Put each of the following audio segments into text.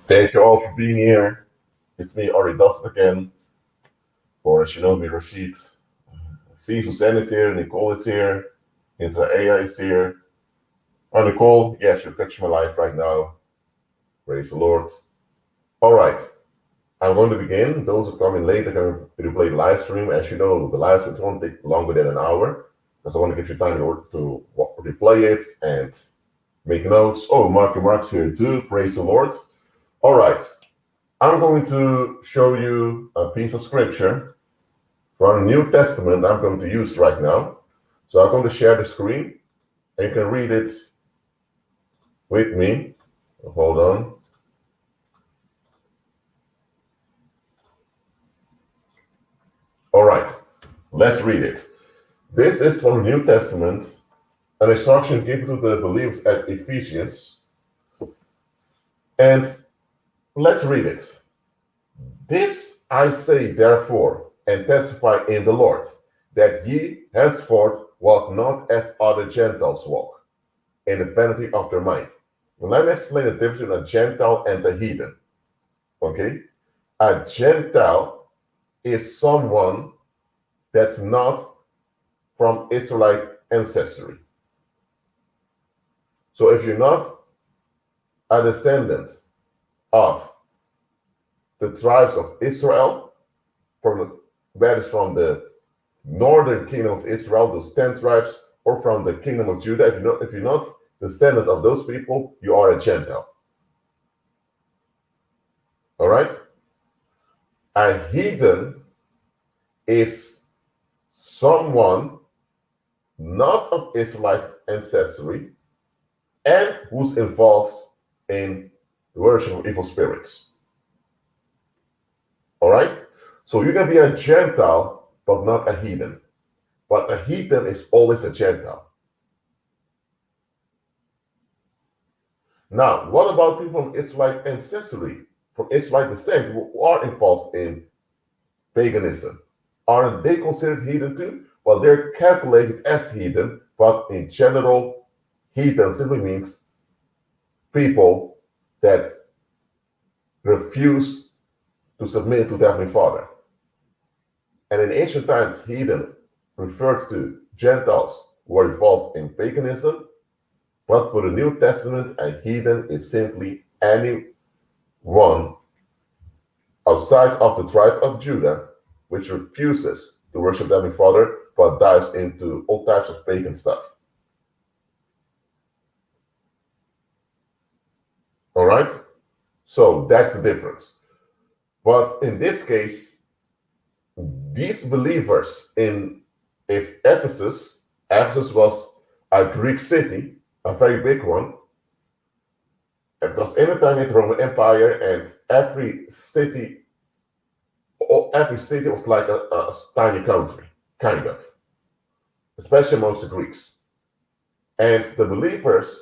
Thank you all for being here. It's me, Ori Dust again. Or as you know me, Rashid. See, Suzanne is here, Nicole is here, Intra Aya is here. Oh, Nicole, yes, you're catching my life right now. Praise the Lord. All right, I'm going to begin. Those who come in late are going to replay the live stream. As you know, the live stream won't take longer than an hour because I want to give you time in order to replay it and make notes. Oh, Mark's here too. Praise the Lord. All right. I'm going to show you a piece of scripture from the New Testament I'm going to use right now. So I'm going to share the screen and you can read it with me. Hold on. All right, let's read it. This is from the New Testament, an instruction given to the believers at Ephesians. And let's read it. This I say, therefore, and testify in the Lord, that ye henceforth walk not as other Gentiles walk, in the vanity of their mind. Let me explain the difference between a Gentile and a heathen. Okay? A Gentile is someone that's not from Israelite ancestry. So if you're not a descendant of the tribes of Israel, that is from the northern kingdom of Israel, those 10 tribes, or from the kingdom of Judah, if you're not descendant of those people, you are a Gentile. All right? A heathen is someone not of Israelite ancestry and who's involved in the worship of evil spirits. All right? So you can be a Gentile, but not a heathen. But a heathen is always a Gentile. Now, what about people from Israelite ancestry, from Israelite descent, who are involved in paganism? Aren't they considered heathen too? Well, they're calculated as heathen, but in general, heathen simply means people that refuse to submit to the Heavenly Father. And in ancient times, heathen refers to Gentiles who are involved in paganism. But for the New Testament, a heathen is simply anyone outside of the tribe of Judah which refuses to worship the Heavenly Father but dives into all types of pagan stuff. All right? So that's the difference. But in this case, these believers in Ephesus was a Greek city, a very big one, because anytime in the Roman Empire, and every city was like a tiny country, kind of, especially amongst the Greeks. And the believers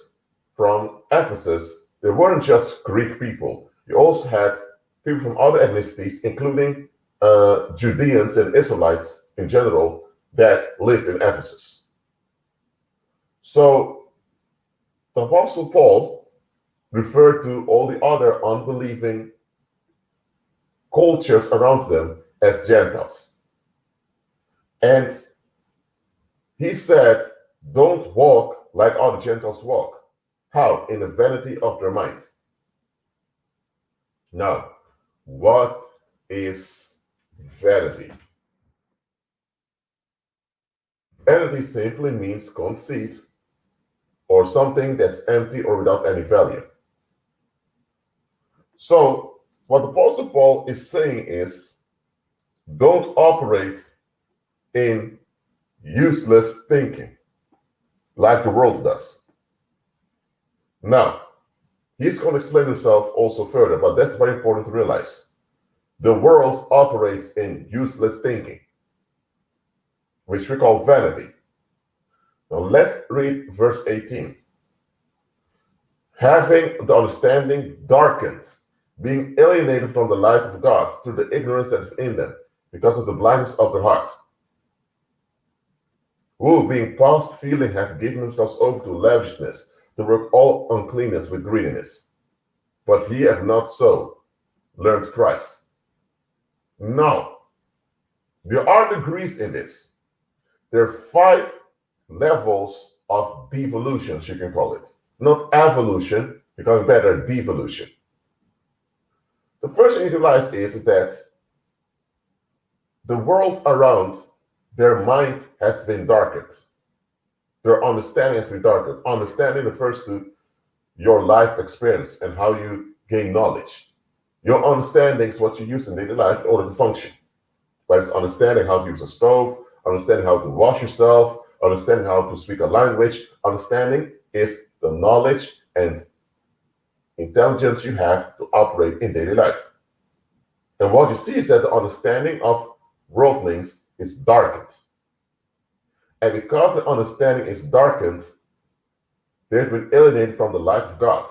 from Ephesus, they weren't just Greek people. You also had people from other ethnicities, including Judeans and Israelites in general, that lived in Ephesus. So the Apostle Paul referred to all the other unbelieving cultures around them as Gentiles. And he said, don't walk like other Gentiles walk. How? In the vanity of their minds. Now, what is vanity? Vanity simply means conceit or something that's empty or without any value. So, what the Apostle Paul is saying is, don't operate in useless thinking like the world does. Now, he's going to explain himself also further, but that's very important to realize. The world operates in useless thinking, which we call vanity. Now, let's read verse 18. Having the understanding darkened, being alienated from the life of God through the ignorance that is in them, because of the blindness of their heart, who, being past feeling, have given themselves over to lavishness, to work all uncleanness with greediness. but ye have not so learned Christ. Now, there are degrees in this. There are 5 levels of devolutions, you can call it. Not evolution, becoming better, devolution. The first thing you need to realize is that the world around their mind has been darkened. Their understanding has been darkened. Understanding refers to your life experience and how you gain knowledge. Your understanding is what you use in daily life in order to function. But it's understanding how to use a stove, understanding how to wash yourself, understanding how to speak a language. Understanding is the knowledge and intelligence you have to operate in daily life. And what you see is that the understanding of worldlings is darkened. And because the understanding is darkened, they've been alienated from the life of God.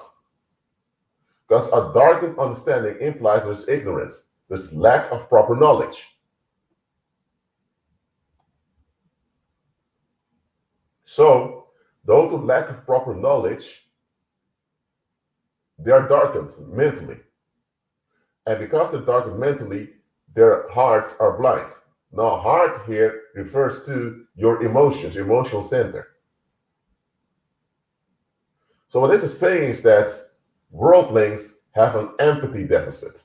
Because a darkened understanding implies there's ignorance, there's lack of proper knowledge. So, those who lack of proper knowledge, they are darkened mentally. And because they're darkened mentally, their hearts are blind. Now, heart here refers to your emotions, your emotional center. So what this is saying is that worldlings have an empathy deficit.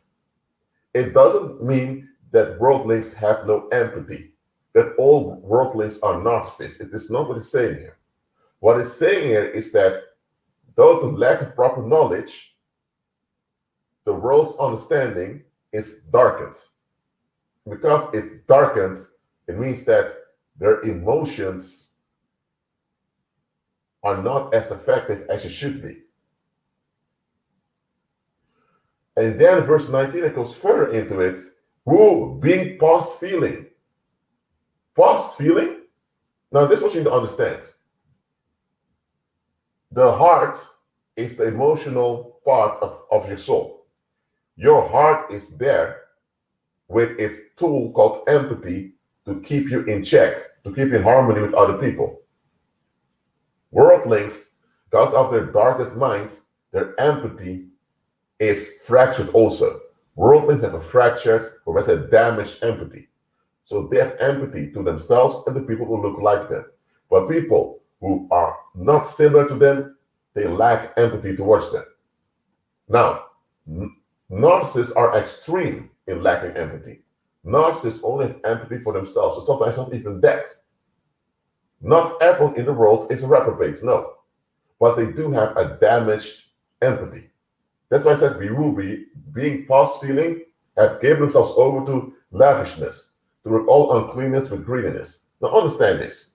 It doesn't mean that worldlings have no empathy, that all worldlings are narcissists. It is not what it's saying here. What it's saying here is that though the lack of proper knowledge, the world's understanding is darkened. Because it's darkened, it means that their emotions are not as effective as it should be. And then verse 19, it goes further into it. Who being past feeling. Past feeling? Now this is what you need to understand. The heart is the emotional part of your soul. Your heart is there with its tool called empathy to keep you in check, to keep you in harmony with other people. Worldlings, because of their darkened minds, their empathy is fractured also. Worldlings have a fractured, or let's say damaged empathy. So they have empathy to themselves and the people who look like them. But people who are not similar to them, they lack empathy towards them. Now, narcissists are extreme in lacking empathy. Narcissists only have empathy for themselves, so sometimes not even that. Not everyone in the world is a reprobate, no. But they do have a damaged empathy. That's why it says, being past feeling, have given themselves over to lavishness, to work all uncleanness with greediness. Now understand this.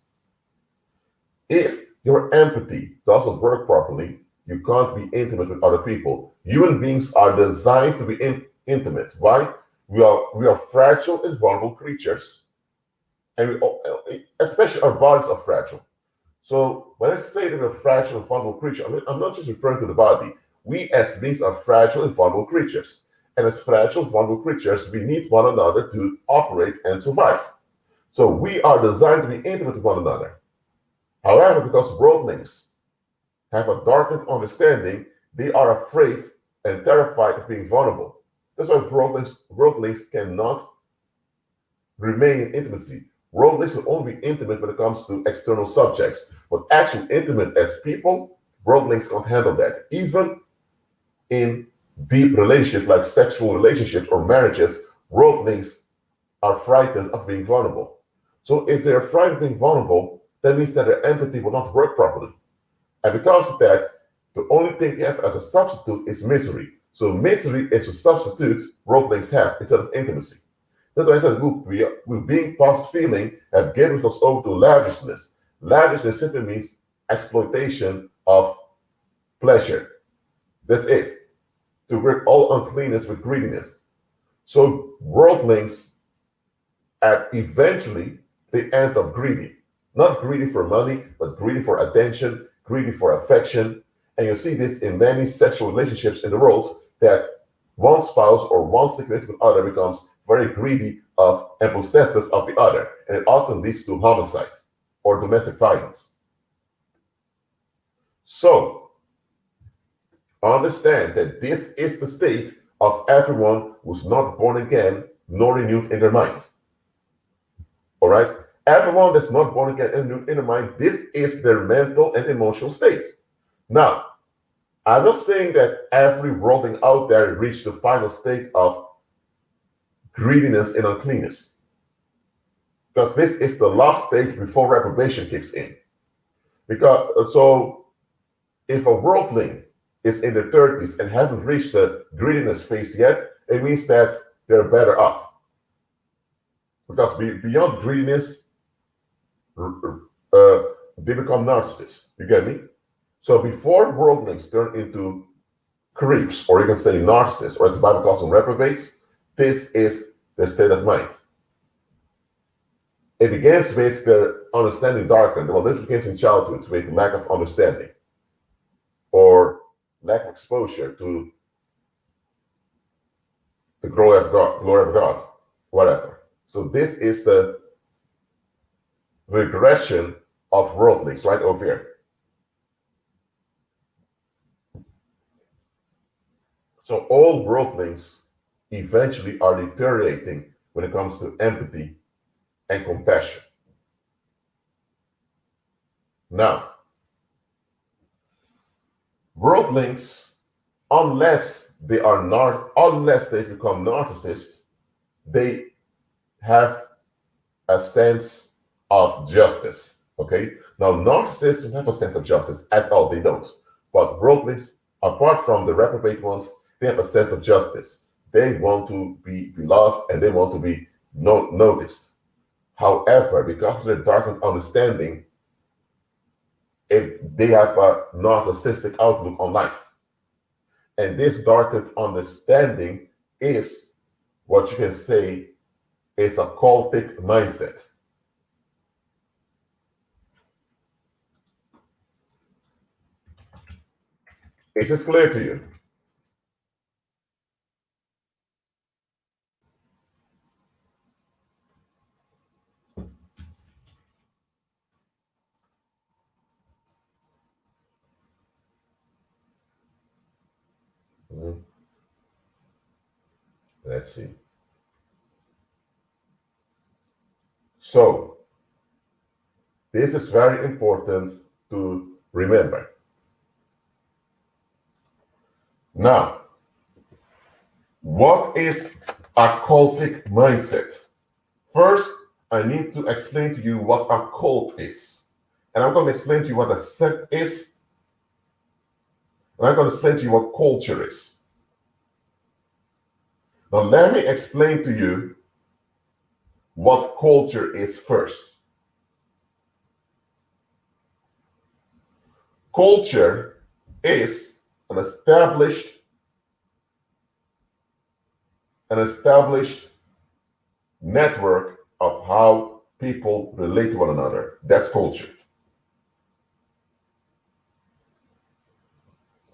If your empathy doesn't work properly, you can't be intimate with other people. Human beings are designed to be intimate. Why? We are fragile and vulnerable creatures. And especially our bodies are fragile. So when I say that we're a fragile and vulnerable creature, I'm not just referring to the body. We as beings are fragile and vulnerable creatures. And as fragile, vulnerable creatures, we need one another to operate and survive. So we are designed to be intimate with one another. However, because worldlings have a darkened understanding, they are afraid and terrified of being vulnerable. That's why worldlings cannot remain in intimacy. Worldlings will only be intimate when it comes to external subjects. But actually intimate as people, worldlings can't handle that. Even in deep relationships like sexual relationships or marriages, worldlings are frightened of being vulnerable. So if they're frightened of being vulnerable, that means that their empathy will not work properly. And because of that, the only thing you have as a substitute is misery. So misery is a substitute worldlings have instead of intimacy. That's why I said we being past feeling have given us over to lavishness. Lavishness simply means exploitation of pleasure. That's it. To work all uncleanness with greediness. So worldlings eventually they end up greedy. Not greedy for money, but greedy for attention, greedy for affection. And you see this in many sexual relationships in the world, that one spouse or one significant other becomes very greedy of and possessive of the other. And it often leads to homicide or domestic violence. So, Understand that this is the state of everyone who's not born again nor renewed in their mind. All right? Everyone that's not born again and renewed in their mind, this is their mental and emotional state. Now, I'm not saying that every worldling out there reached the final state of greediness and uncleanness, because this is the last stage before reprobation kicks in. Because so, if a worldling is in their 30s and haven't reached the greediness phase yet, it means that they're better off. Because beyond greediness, they become narcissists. You get me? So before worldlings turn into creeps, or you can say narcissists, or as the Bible calls them, reprobates, this is their state of mind. It begins with their understanding darkened. Well, this begins in childhood with lack of understanding or lack of exposure to the glory of God, whatever. So this is the regression of worldlings right over here. So all worldlings eventually are deteriorating when it comes to empathy and compassion. Now, worldlings, unless they become narcissists, they have a sense of justice. Okay. Now, narcissists don't have a sense of justice at all. They don't. But worldlings, apart from the reprobate ones, they have a sense of justice. They want to be beloved and they want to be noticed. However, because of their darkened understanding, they have a narcissistic outlook on life. And this darkened understanding is what you can say is a cultic mindset. Is this clear to you? Mhm. Let's see. So, this is very important to remember. Now, what is a cultic mindset? First, I need to explain to you what a cult is. And I'm going to explain to you what a sect is. And I'm going to explain to you what culture is. Now, let me explain to you what culture is first. Culture is an established network of how people relate to one another. That's culture.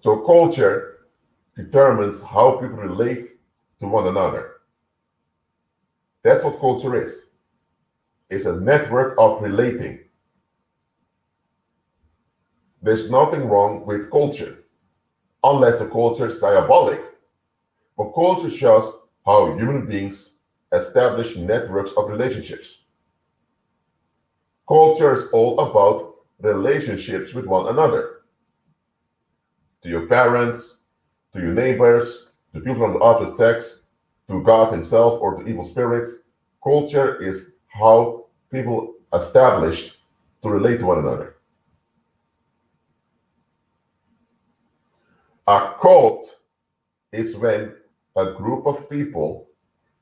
So culture determines how people relate to one another. That's what culture is. It's a network of relating. There's nothing wrong with culture, unless the culture is diabolic. But culture shows how human beings establish networks of relationships. Culture is all about relationships with one another. To your parents, to your neighbors, to people from the opposite sex, to God himself or to evil spirits. Culture is how people established to relate to one another. A cult is when a group of people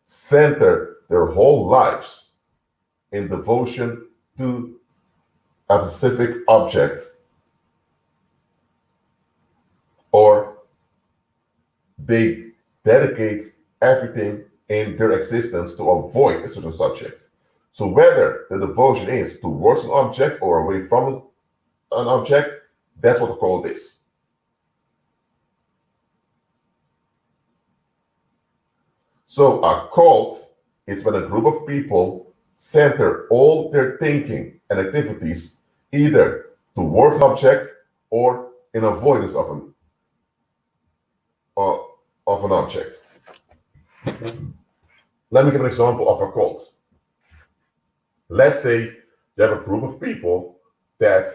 center their whole lives in devotion to a specific object, or they dedicate everything in their existence to avoid a certain subject. So whether the devotion is towards an object or away from an object, that's what the cult is. So a cult is when a group of people center all their thinking and activities either towards an object or in avoidance of an of an object. Let me give an example of a cult. Let's say you have a group of people that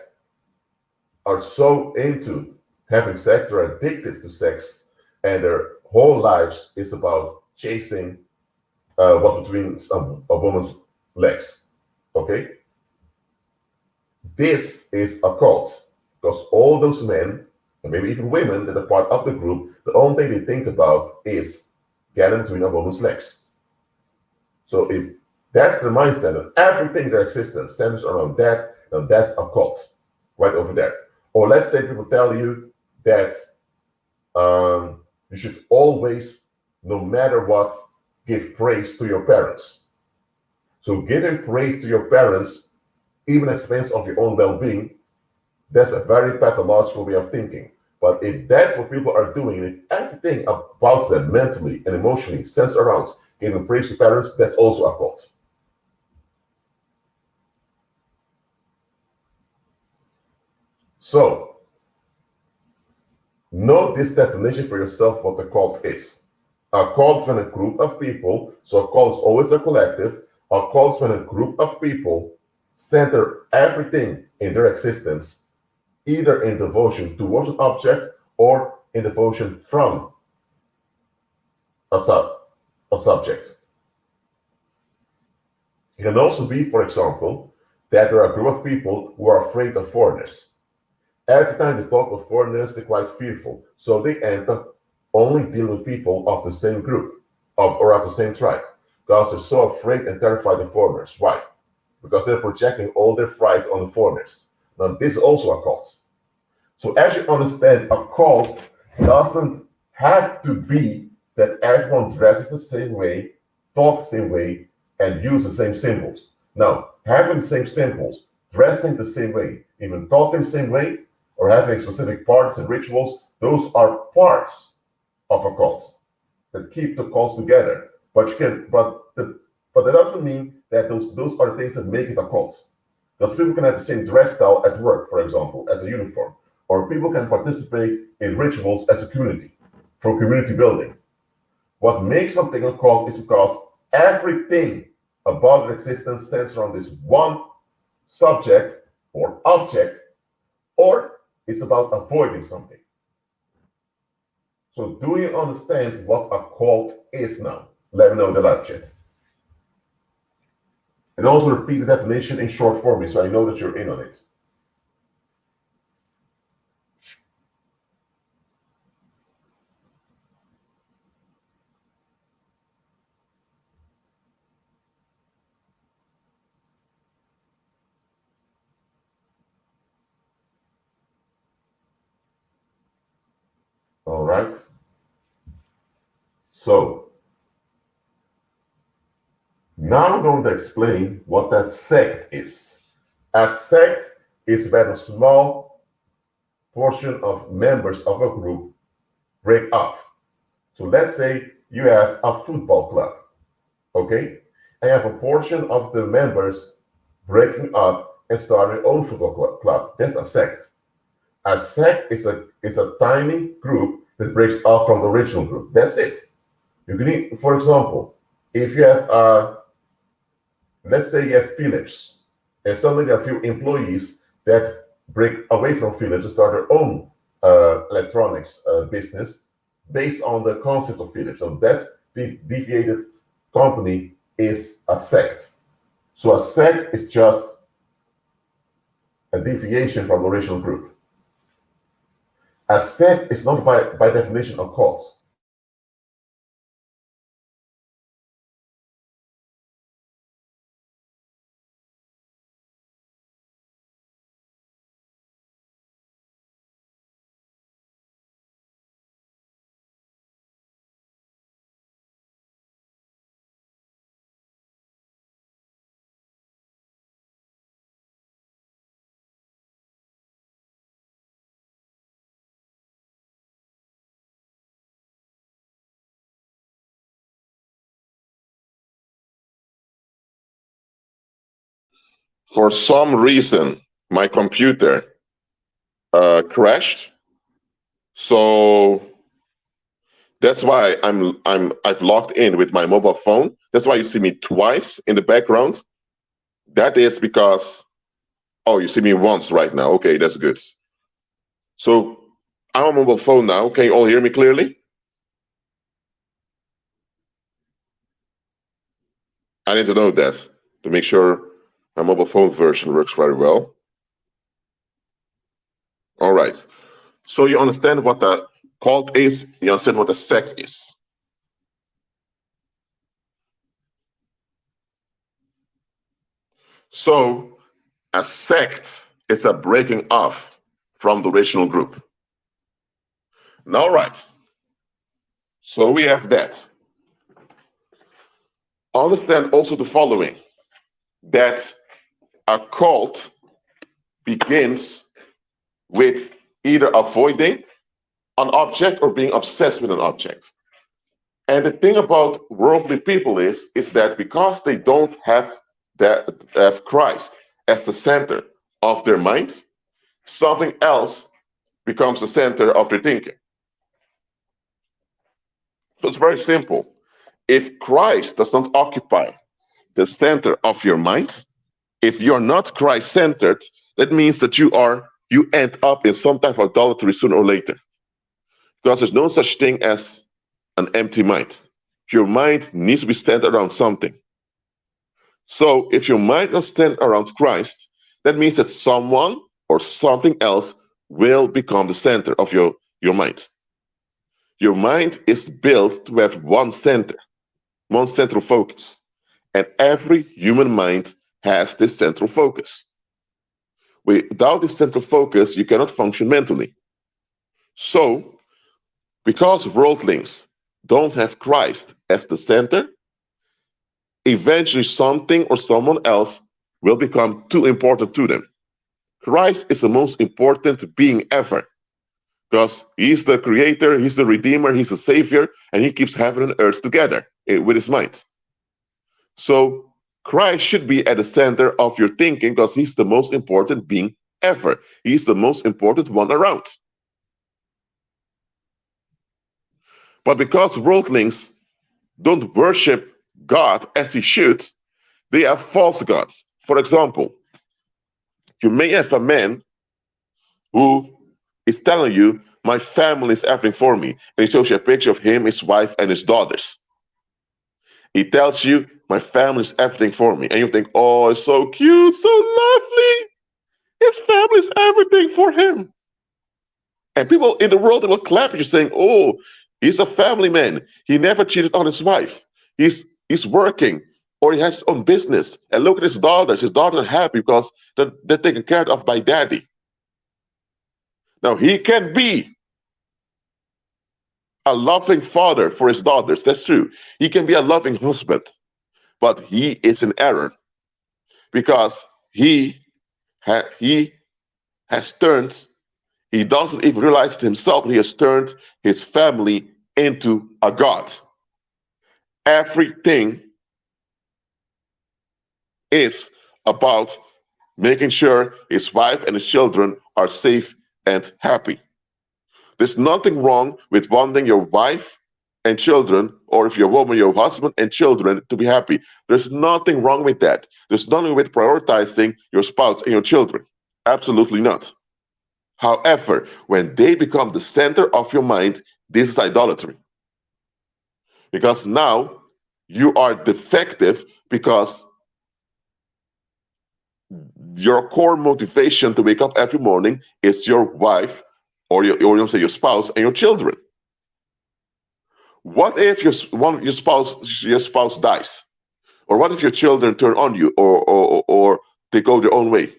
are so into having sex, they're addicted to sex, and their whole lives is about chasing what's between a woman's legs. Okay? This is a cult because all those men, and maybe even women that are part of the group, the only thing they think about is getting between a woman's legs. So if that's the mindset and everything their existence centers around that, now that's a cult right over there. Or let's say people tell you that you should always, no matter what, give praise to your parents. So giving praise to your parents, even at the expense of your own well-being, that's a very pathological way of thinking. But if that's what people are doing, if everything about them mentally and emotionally centers around giving praise to parents, that's also a cult. So, note this definition for yourself what a cult is. A cult is when a group of people, so a cult is always a collective, a cult is when a group of people center everything in their existence, either in devotion towards an object or in devotion from a subject. It can also be, for example, that there are a group of people who are afraid of foreigners. Every time they talk with foreigners, they're quite fearful. So they end up only dealing with people of the same group or of the same tribe because they're so afraid and terrified of foreigners. Why? Because they're projecting all their fright on the foreigners. Now, this is also a cult. So as you understand, a cult doesn't have to be that everyone dresses the same way, talks the same way, and uses the same symbols. Now, having the same symbols, dressing the same way, even talking the same way, or having specific parts and rituals, those are parts of a cult that keep the cults together. But that doesn't mean that those are the things that make it a cult. Because people can have the same dress style at work, for example, as a uniform, or people can participate in rituals as a community for community building. What makes something a cult is because everything about their existence centers around this one subject or object, or it's about avoiding something. So do you understand what a cult is now? Let me know in the live chat. And also repeat the definition in short for me so I know that you're in on it. All right. So now I'm going to explain what that sect is. A sect is when a small portion of members of a group break up. So let's say you have a football club, okay? And you have a portion of the members breaking up and starting their own football club. That's a sect. A sect is a tiny group that breaks off from the original group. That's it. You can, for example, if you have let's say you have Philips, and suddenly there are a few employees that break away from Philips and start their own electronics business based on the concept of Philips. So that deviated company is a sect. So a sect is just a deviation from the original group. A sect is not by definition a cult. For some reason, my computer crashed. So That's why I've logged in with my mobile phone. That's why you see me twice in the background. That is because, oh, you see me once right now. Okay, that's good. So I'm on mobile phone now. Can you all hear me clearly? I need to know that to make sure my mobile phone version works very well. All right. So you understand what the cult is, you understand what the sect is. So a sect is a breaking off from the original group. All right. So we have that. Understand also the following, that a cult begins with either avoiding an object or being obsessed with an object. And the thing about worldly people is that because they don't have Christ as the center of their mind, something else becomes the center of their thinking. So it's very simple. If Christ does not occupy the center of your mind, if you're not Christ centered, that means that you end up in some type of idolatry sooner or later. Because there's no such thing as an empty mind. Your mind needs to be centered around something. So if your mind is centered around Christ, that means that someone or something else will become the center of your mind. Your mind is built to have one center, one central focus. And every human mind has this central focus. Without this central focus, you cannot function mentally. So, because worldlings don't have Christ as the center, eventually something or someone else will become too important to them. Christ is the most important being ever because he's the creator, he's the redeemer, he's the savior, and he keeps heaven and earth together with his mind. So Christ should be at the center of your thinking because he's the most important being ever. He's the most important one around. But because worldlings don't worship God as he should, they have false gods. For example, you may have a man who is telling you, my family is everything for me. And he shows you a picture of him, his wife, and his daughters. He tells you, my family is everything for me. And you think, oh, it's so cute, so lovely. His family is everything for him. And people in the world, they will clap at you saying, oh, he's a family man. He never cheated on his wife. He's working, or he has his own business. And look at his daughters. His daughters are happy because they're taken care of by daddy. Now, he can be a loving father for his daughters. That's true. He can be a loving husband, but he is in error because he has turned, he doesn't even realize it himself, he has turned his family into a god. Everything is about making sure his wife and his children are safe and happy. There's nothing wrong with wanting your wife and children, or if you're a woman, your husband and children to be happy. There's nothing wrong with that. There's nothing with prioritizing your spouse and your children. Absolutely not. However, when they become the center of your mind, this is idolatry. Because now you are defective because your core motivation to wake up every morning is your wife or your spouse and your children. What if your spouse dies? Or what if your children turn on you or they go their own way?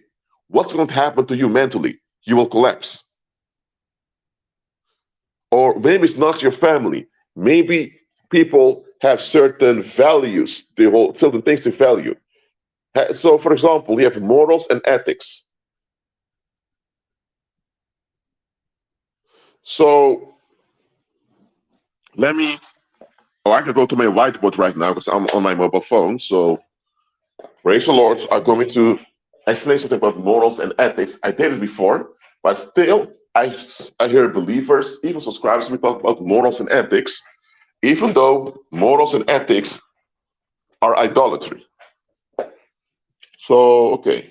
What's going to happen to you mentally? You will collapse. Or maybe it's not your family. Maybe people have certain values, they hold certain things they value. So, for example, you have morals and ethics. So, I can go to my whiteboard right now because I'm on my mobile phone. So, praise the Lord, I'm going to explain something about morals and ethics. I did it before, but still, I hear believers, even subscribers, we talk about morals and ethics. even though morals and ethics are idolatry. So, okay,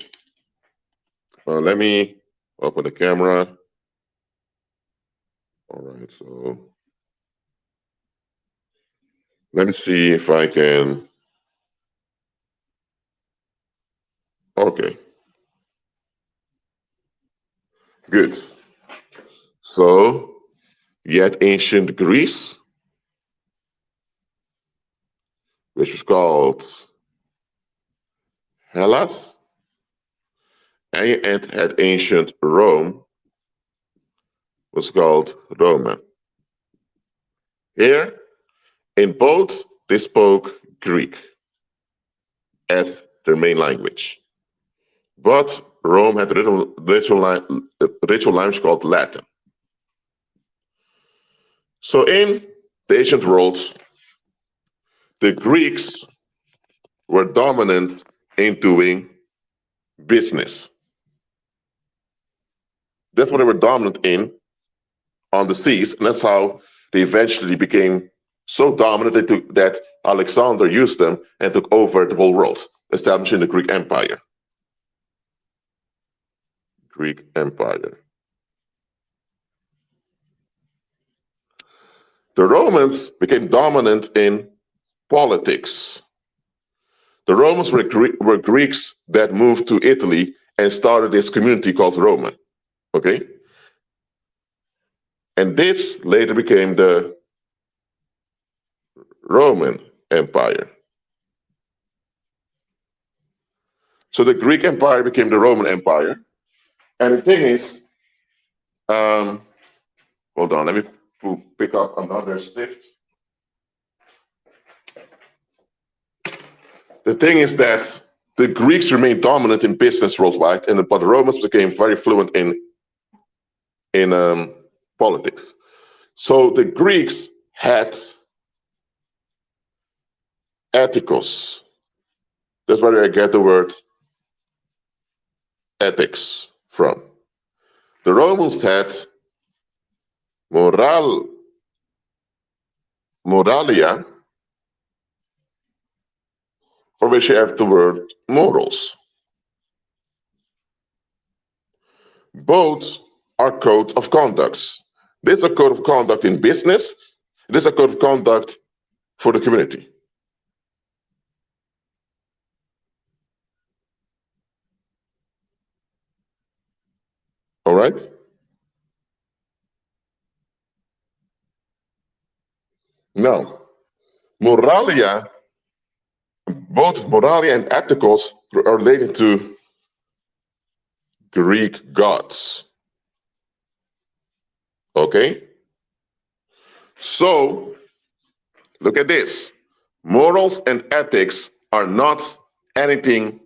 let me open the camera. All right, so let me see if I can. Okay, good. So, yet ancient Greece, which was called Hellas, and had ancient Rome, was called Roman. Here, in both, they spoke Greek as their main language. But Rome had ritual language called Latin. So in the ancient world, the Greeks were dominant in doing business. That's what they were dominant in on the seas, and that's how they eventually became so dominant that Alexander used them and took over the whole world, establishing the Greek Empire. Greek Empire. The Romans became dominant in politics. The Romans were Greeks that moved to Italy and started this community called Rome. Okay? And this later became the Roman Empire. So the Greek Empire became the Roman Empire. And the thing is, hold on, let me pick up another stift. The thing is that the Greeks remained dominant in business worldwide, but the Romans became very fluent in politics. So the Greeks had ethicos. That's where I get the word ethics from. The Romans had moralia, for which you have the word morals. Both are code of conducts. This is a code of conduct in business. This is a code of conduct for the community. All right? Now, moralia, both moralia and ethicals are related to Greek gods. Okay? So, look at this. Morals and ethics are not anything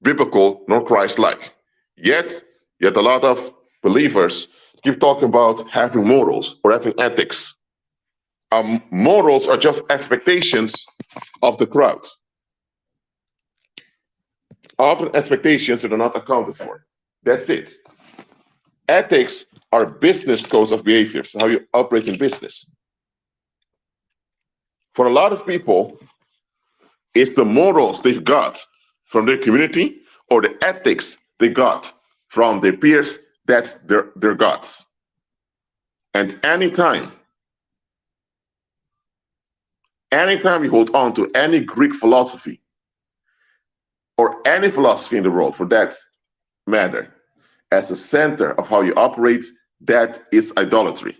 biblical nor Christ-like. Yet a lot of believers keep talking about having morals or having ethics. Morals are just expectations of the crowd. Often expectations that are not accounted for. That's it. Ethics are business codes of behaviors, how you operate in business. For a lot of people, it's the morals they've got from their community or the ethics they got from their peers, that's their gods. And anytime you hold on to any Greek philosophy or any philosophy in the world for that matter as a center of how you operate, that is idolatry.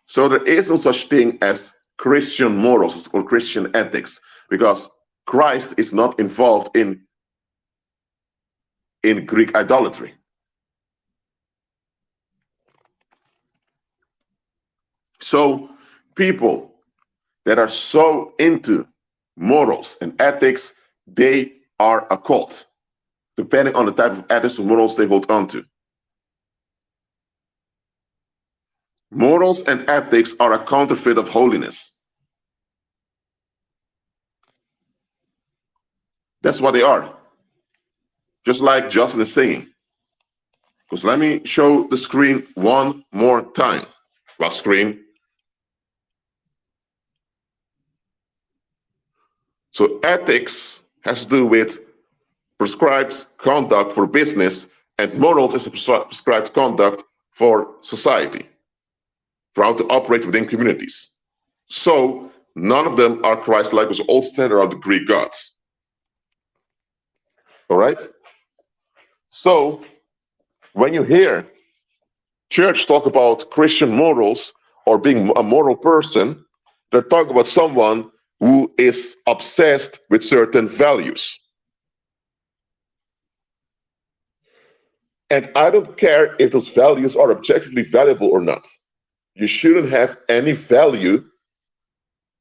So there is no such thing as Christian morals or Christian ethics because Christ is not involved in Greek idolatry. So people that are so into morals and ethics, they are a cult, depending on the type of ethics or morals they hold on to. Morals and ethics are a counterfeit of holiness. That's what they are. Just like Justin is saying. Because let me show the screen one more time. Last screen. So ethics has to do with prescribed conduct for business, and morals is a prescribed conduct for society, for how to operate within communities. So none of them are Christ-like, because all stand around the Greek gods. All right? So when you hear church talk about Christian morals or being a moral person, they're talking about someone who is obsessed with certain values. And I don't care if those values are objectively valuable or not. You shouldn't have any value,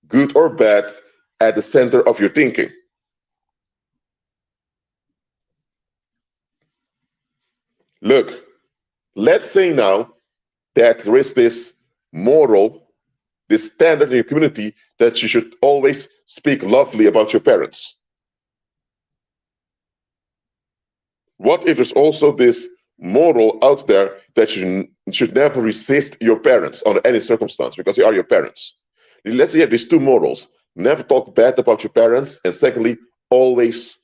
good or bad, at the center of your thinking. Look, let's say now that there is this moral, this standard in your community that you should always speak lovely about your parents. What if there's also this moral out there that you should never resist your parents under any circumstance because they are your parents? Let's say you have these two morals: never talk bad about your parents, and secondly, always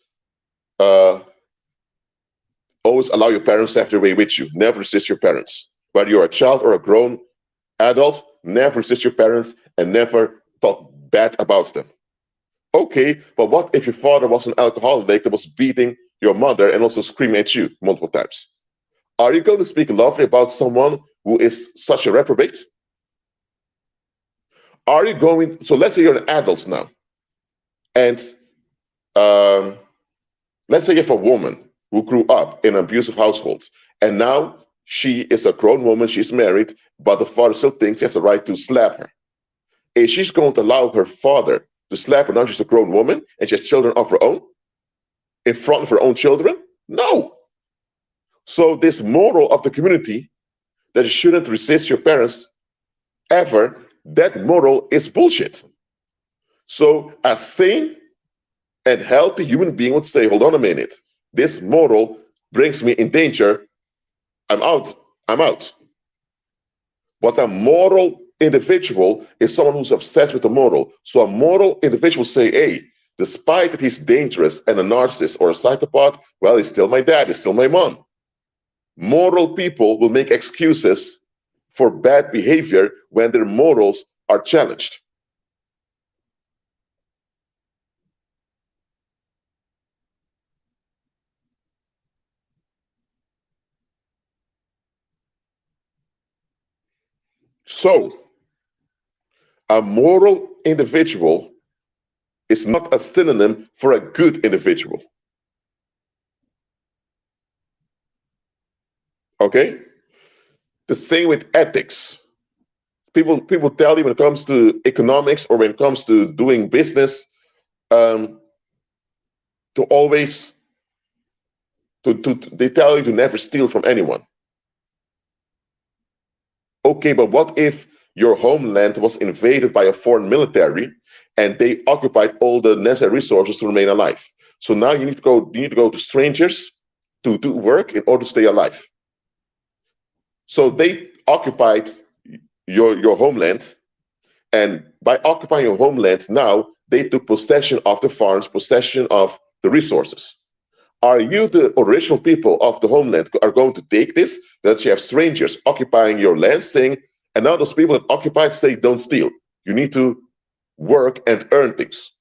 always allow your parents to have their way with you. Never resist your parents. Whether you're a child or a grown adult, never resist your parents and never talk bad about them. Okay, but what if your father was an alcoholic that was beating your mother and also screaming at you multiple times? Are you going to speak lovely about someone who is such a reprobate? Are you going, so let's say you're an adult now, and let's say you have a woman who grew up in an abusive household, and now she is a grown woman, she's married, but the father still thinks he has a right to slap her. Is she going to allow her father to slap her now she's a grown woman and she has children of her own in front of her own children? No. So this moral of the community that you shouldn't resist your parents ever, that moral is bullshit. So a sane and healthy human being would say, hold on a minute, this moral brings me in danger. I'm out. I'm out. But a moral individual is someone who's obsessed with the moral. So a moral individual say, hey, despite that he's dangerous and a narcissist or a psychopath, well, he's still my dad, he's still my mom. Moral people will make excuses for bad behavior when their morals are challenged. So, a moral individual is not a synonym for a good individual. Okay? The same with ethics. People tell you when it comes to economics or when it comes to doing business, to always they tell you to never steal from anyone. Okay, but what if your homeland was invaded by a foreign military and they occupied all the necessary resources to remain alive? So now you need to go to strangers to do work in order to stay alive. So they occupied your homeland, and by occupying your homeland, now they took possession of the farms, possession of the resources. Are you, the original people of the homeland, are going to take this, that you have strangers occupying your land, saying, and now those people that occupied say, don't steal. You need to work and earn things.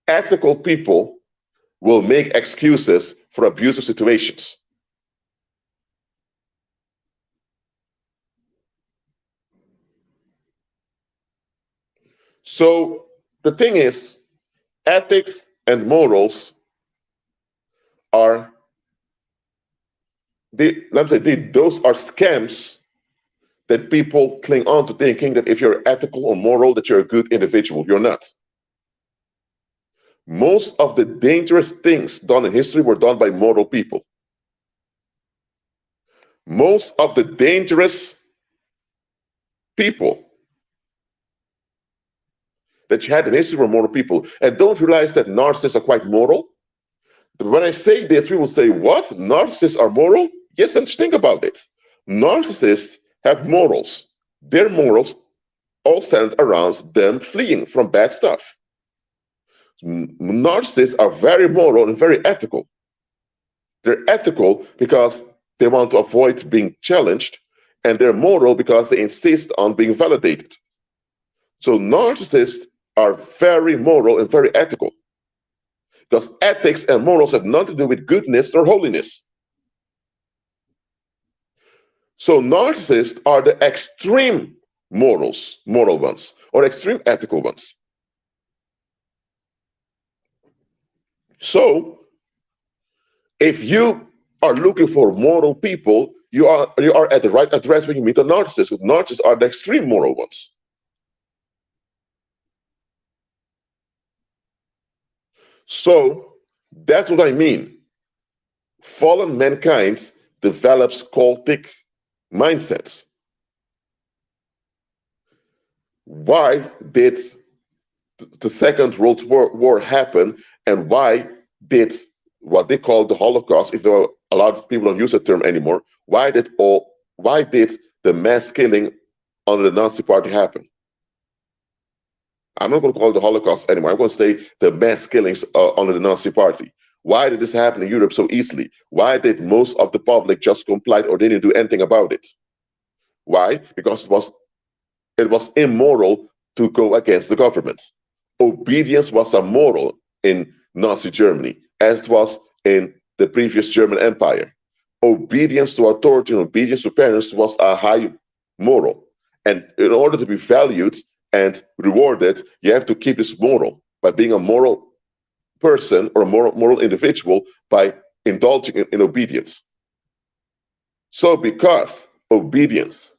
Ethical people will make excuses for abusive situations. So the thing is, ethics and morals are, those are scams that people cling on to, thinking that if you're ethical or moral, that you're a good individual. You're not. Most of the dangerous things done in history were done by moral people. Most of the dangerous people that you had in history were moral people. And don't realize that narcissists are quite moral. When I say this, people say, what? Narcissists are moral? Yes, and think about it. Narcissists have morals. Their morals all centered around them fleeing from bad stuff. Narcissists are very moral and very ethical. They're ethical because they want to avoid being challenged, and they're moral because they insist on being validated. So narcissists are very moral and very ethical because ethics and morals have nothing to do with goodness or holiness. So narcissists are the extreme moral ones, or extreme ethical ones. So if you are looking for moral people, you are at the right address when you meet a narcissist, because narcissists are the extreme moral ones. So that's what I mean. Fallen mankind develops cultic mindsets. Why did the Second World War happen, and why did what they call the Holocaust, if there are a lot of people don't use that term anymore, why did the mass killing under the Nazi Party happen? I'm not going to call it the Holocaust anymore. I'm going to say the mass killings under the Nazi Party. Why did this happen in Europe so easily? Why did most of the public just comply or didn't do anything about it? Why? Because it was immoral to go against the government. Obedience was immoral in Nazi Germany, as it was in the previous German Empire. Obedience to authority and obedience to parents was a high moral. And in order to be valued and rewarded, you have to keep this moral by being a moral person or a moral individual by indulging in obedience. So because obedience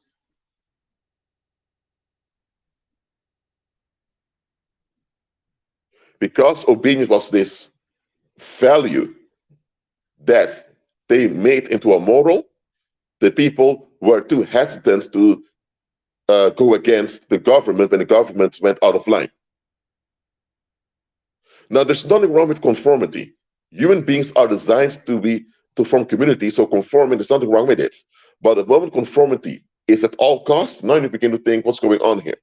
was this value that they made into a moral, the people were too hesitant to go against the government when the government went out of line. Now, there's nothing wrong with conformity. Human beings are designed to form communities, so conforming, there's nothing wrong with it. But the moment conformity is at all costs, now you begin to think, what's going on here?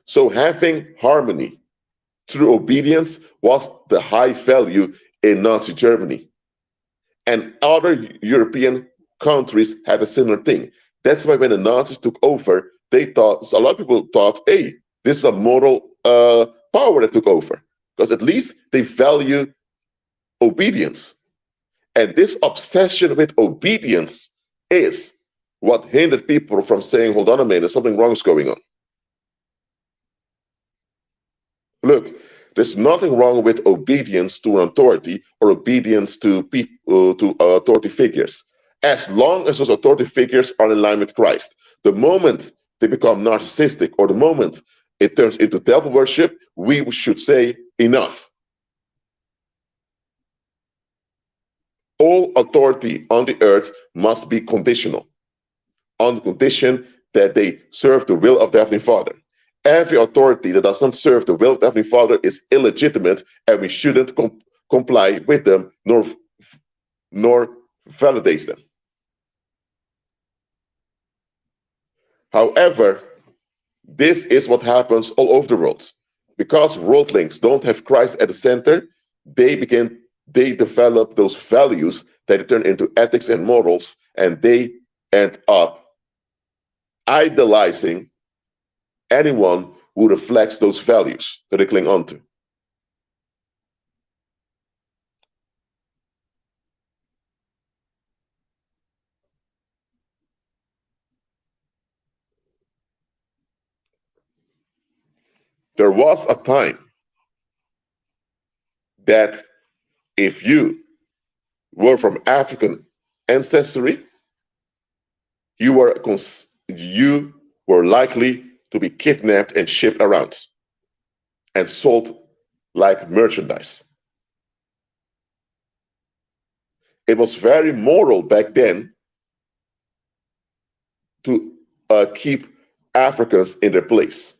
So having harmony through obedience was the high value in Nazi Germany. And other European countries had a similar thing. That's why when the Nazis took over, a lot of people thought, hey, this is a moral power that took over, because at least they value obedience. And this obsession with obedience is what hindered people from saying, hold on a minute, something wrong is going on. Look, there's nothing wrong with obedience to an authority or obedience to people, to authority figures, as long as those authority figures are in line with Christ. The moment they become narcissistic, or the moment it turns into devil worship, we should say enough. All authority on the earth must be conditional, on the condition that they serve the will of the Heavenly Father. Every authority that does not serve the will of the Heavenly Father is illegitimate, and we shouldn't comply with them nor validate them. However, this is what happens all over the world. Because worldlings don't have Christ at the center, they develop those values that turn into ethics and morals, and they end up idolizing anyone who reflects those values that they cling onto. There was a time that if you were from African ancestry, you were likely to be kidnapped and shipped around and sold like merchandise. It was very moral back then to keep Africans in their place.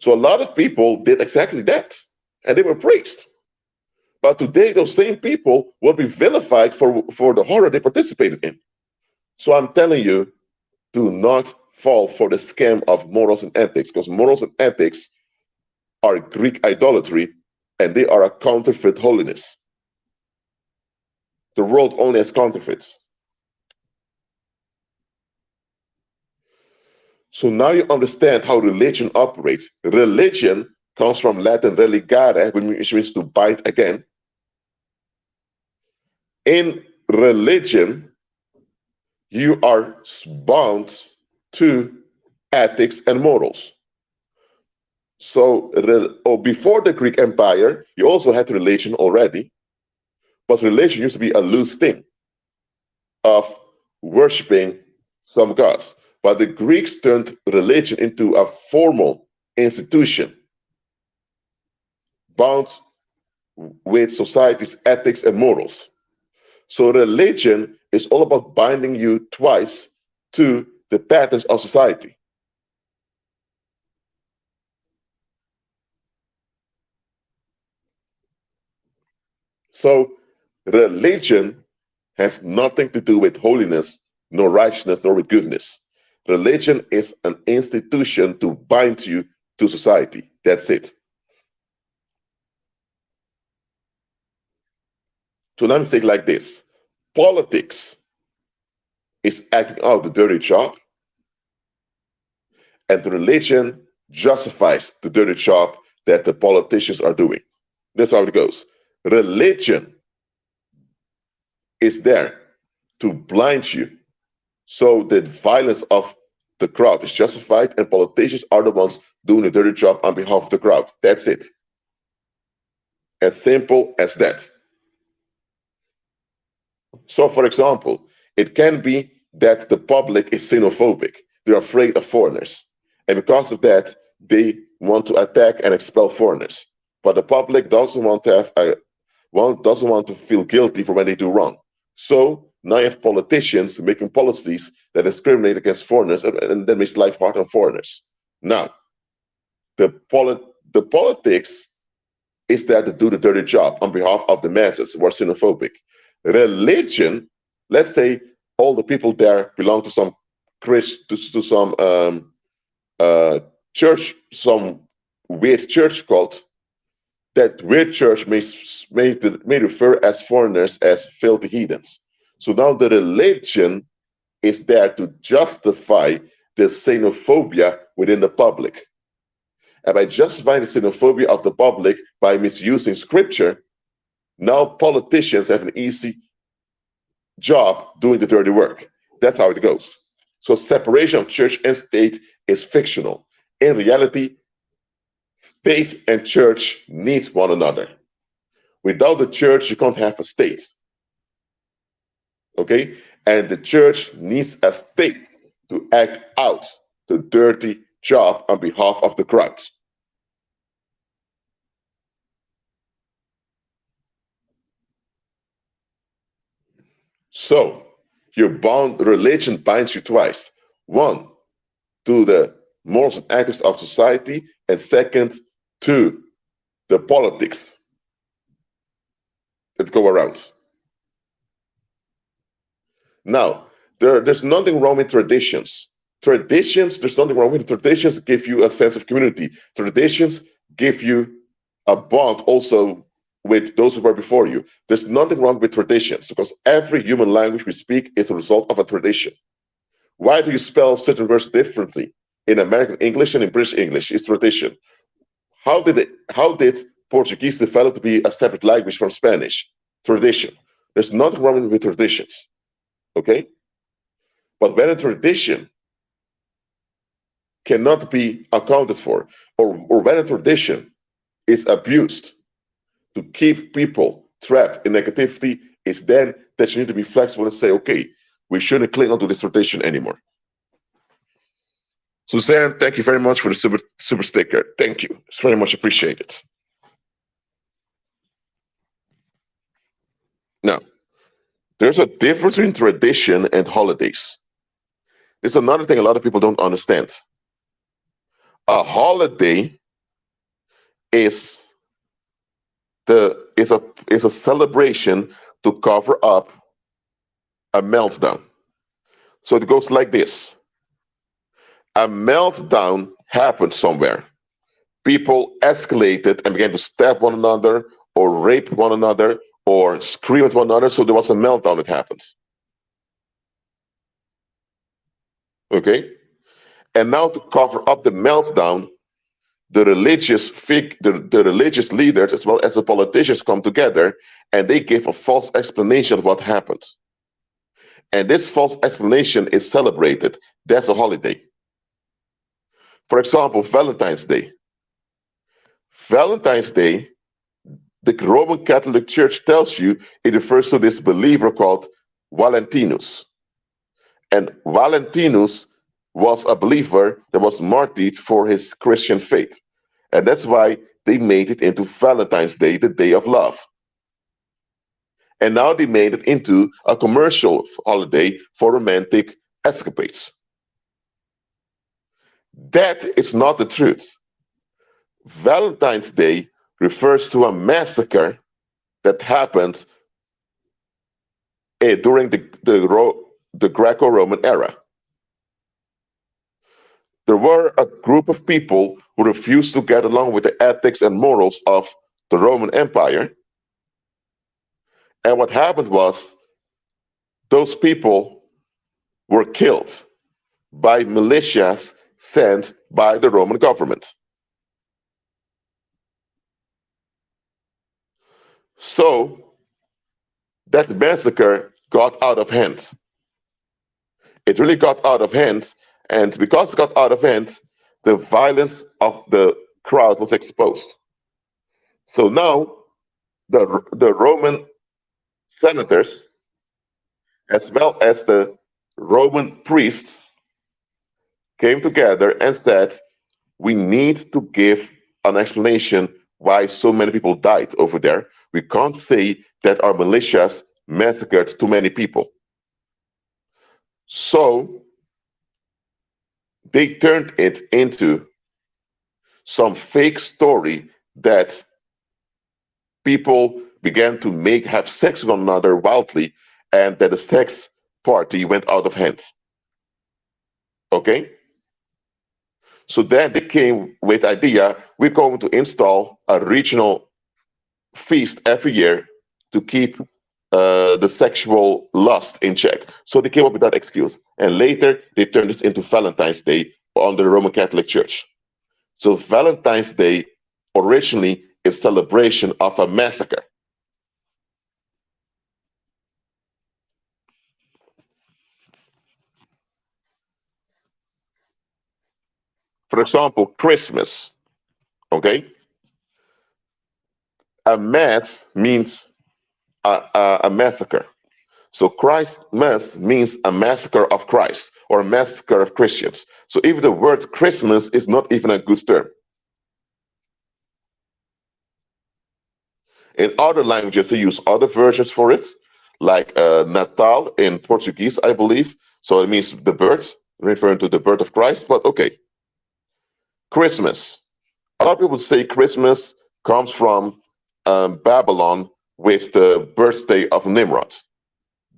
So a lot of people did exactly that, and they were praised. But today, those same people will be vilified for the horror they participated in. So I'm telling you, do not fall for the scam of morals and ethics, because morals and ethics are Greek idolatry and they are a counterfeit holiness. The world only has counterfeits. So now you understand how religion operates. Religion comes from Latin religare, which means to bind again. In religion, you are bound to ethics and morals. So before the Greek Empire, you also had religion already, but religion used to be a loose thing of worshiping some gods. But the Greeks turned religion into a formal institution bound with society's ethics and morals. So religion is all about binding you twice to the patterns of society. So religion has nothing to do with holiness, nor righteousness, nor with goodness. Religion is an institution to bind you to society. That's it. So let me say it like this. Politics is acting out the dirty job, and the religion justifies the dirty job that the politicians are doing. That's how it goes. Religion is there to blind you so the violence of the crowd is justified, and politicians are the ones doing the dirty job on behalf of the crowd. That's it. As simple as that. So, for example, it can be that the public is xenophobic. They're afraid of foreigners. And because of that, they want to attack and expel foreigners. But the public doesn't want to doesn't want to feel guilty for when they do wrong. So now you have politicians making policies that discriminate against foreigners and that makes life hard on foreigners. Now, the politics is there to do the dirty job on behalf of the masses who are xenophobic. Religion, let's say all the people there belong to some some church, some weird church cult. That weird church may refer as foreigners as filthy heathens. So now the religion is there to justify the xenophobia within the public. And by justifying the xenophobia of the public by misusing scripture, now politicians have an easy job doing the dirty work. That's how it goes. So separation of church and state is fictional. In reality, state and church need one another. Without the church, you can't have a state. Okay? And the church needs a state to act out the dirty job on behalf of the crowd. So, religion binds you twice. One, to the morals and ethics of society, and second, to the politics that go around. Now, there's nothing wrong with traditions. There's nothing wrong with traditions, give you a sense of community. Traditions give you a bond also with those who were before you. There's nothing wrong with traditions because every human language we speak is a result of a tradition. Why do you spell certain words differently in American English and in British English? It's tradition. How did Portuguese develop to be a separate language from Spanish? Tradition. There's nothing wrong with traditions. Okay? But when a tradition cannot be accounted for, or when a tradition is abused to keep people trapped in negativity, it's then that you need to be flexible and say, okay, we shouldn't cling on to this tradition anymore. Suzanne, thank you very much for the super sticker. Thank you. It's very much appreciated. Now, there's a difference between tradition and holidays. This is another thing a lot of people don't understand. A holiday is a celebration to cover up a meltdown. So it goes like this. a meltdown happened somewhere. People escalated and began to stab one another or rape one another or scream at one another. So there was a meltdown that happened. Okay? And now to cover up the meltdown, the religious leaders as well as the politicians come together and they give a false explanation of what happened. And this false explanation is celebrated. That's a holiday. For example, Valentine's Day. Valentine's Day, the Roman Catholic Church tells you it refers to this believer called Valentinus. And Valentinus was a believer that was martyred for his Christian faith. And that's why they made it into Valentine's Day, the day of love. And now they made it into a commercial holiday for romantic escapades. That is not the truth. Valentine's Day refers to a massacre that happened during the Greco-Roman era. There were a group of people who refused to get along with the ethics and morals of the Roman Empire. And what happened was those people were killed by militias sent by the Roman government. So that massacre got out of hand. It really got out of hand, and because it got out of hand, the violence of the crowd was exposed. So now the Roman senators, as well as the Roman priests, came together and said, we need to give an explanation why so many people died over there. We can't say that our militias massacred too many people. So they turned it into some fake story that people began to have sex with one another wildly, and that the sex party went out of hand. Okay? So then they came with the idea, we're going to install a regional feast every year to keep the sexual lust in check. So they came up with that excuse. And later they turned this into Valentine's Day on the Roman Catholic Church. So Valentine's Day originally is celebration of a massacre. For example, Christmas, okay? A mass means a massacre. So Christmas means a massacre of Christ or a massacre of Christians. So even the word Christmas is not even a good term. In other languages, they use other versions for it, like Natal in Portuguese, I believe. So it means the birth, referring to the birth of Christ. But okay, Christmas. A lot of people say Christmas comes from Babylon with the birthday of Nimrod.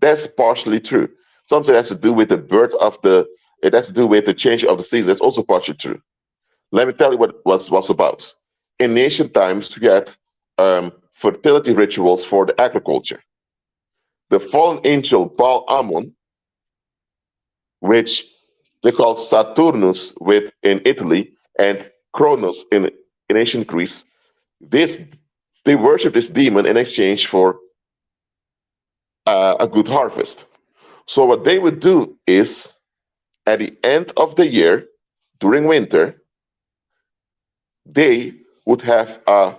That's partially true. Something has to do with the birth of it has to do with the change of the season. That's also partially true. Let me tell you what it was about. In ancient times, we had fertility rituals for the agriculture. The fallen angel Baal Ammon, which they call Saturnus in Italy and Kronos in ancient Greece, they worship this demon in exchange for a good harvest. So what they would do is, at the end of the year, during winter, they would have a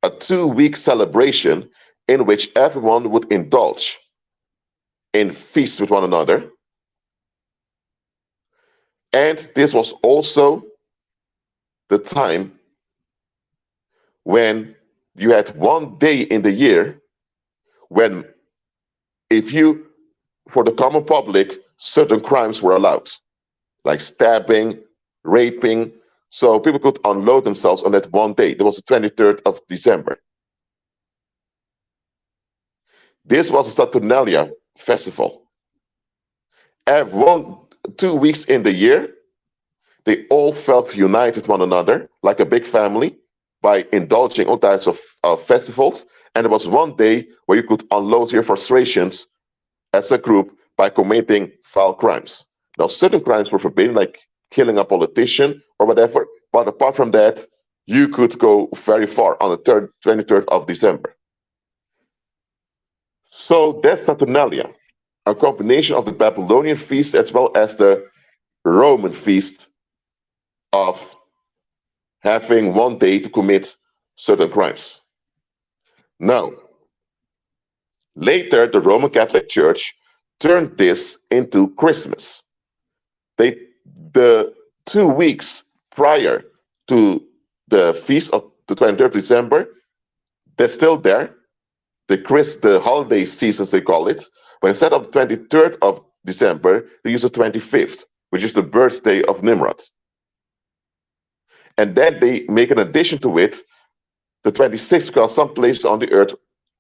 2-week celebration in which everyone would indulge in feasts with one another. And this was also the time when you had one day in the year when, for the common public, certain crimes were allowed, like stabbing, raping. So people could unload themselves on that one day. It was the 23rd of December. This was the Saturnalia festival. 2 weeks in the year, they all felt united with one another, like a big family, by indulging all types of festivals. And there was one day where you could unload your frustrations as a group by committing foul crimes. Now, certain crimes were forbidden, like killing a politician or whatever. But apart from that, you could go very far on the 23rd of December. So that's Saturnalia, a combination of the Babylonian feast as well as the Roman feast of having one day to commit certain crimes. Now, later, the Roman Catholic Church turned this into Christmas. The 2 weeks prior to the feast of the 23rd of December, they're still there. The holiday seasons, they call it. But instead of the 23rd of December, they use the 25th, which is the birthday of Nimrod. And then they make an addition to it, the 26th, because some places on the earth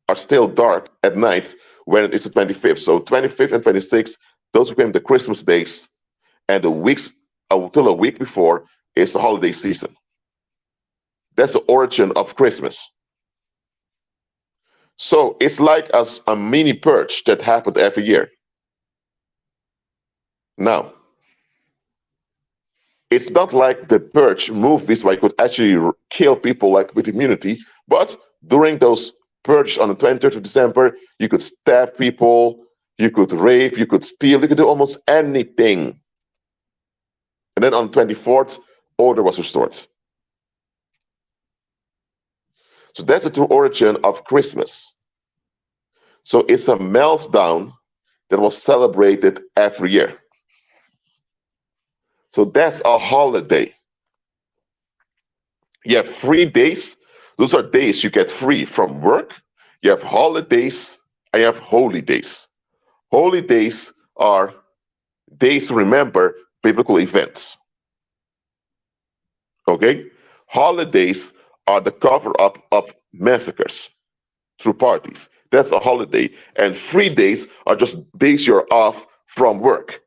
are still dark at night when it is the 25th. So 25th and 26th, those became the Christmas days. And the weeks until a week before is the holiday season. That's the origin of Christmas. So it's like a mini purge that happened every year. Now, it's not like the purge movies where you could actually kill people like with immunity, but during those purges on the 23rd of December, you could stab people, you could rape, you could steal, you could do almost anything. And then on the 24th, order was restored. So that's the true origin of Christmas. So it's a meltdown that was celebrated every year. So that's a holiday. You have 3 days. Those are days you get free from work. You have holidays and you have holy days. Holy days are days to remember biblical events. Okay? Holidays are the cover-up of massacres through parties. That's a holiday. And 3 days are just days you're off from work.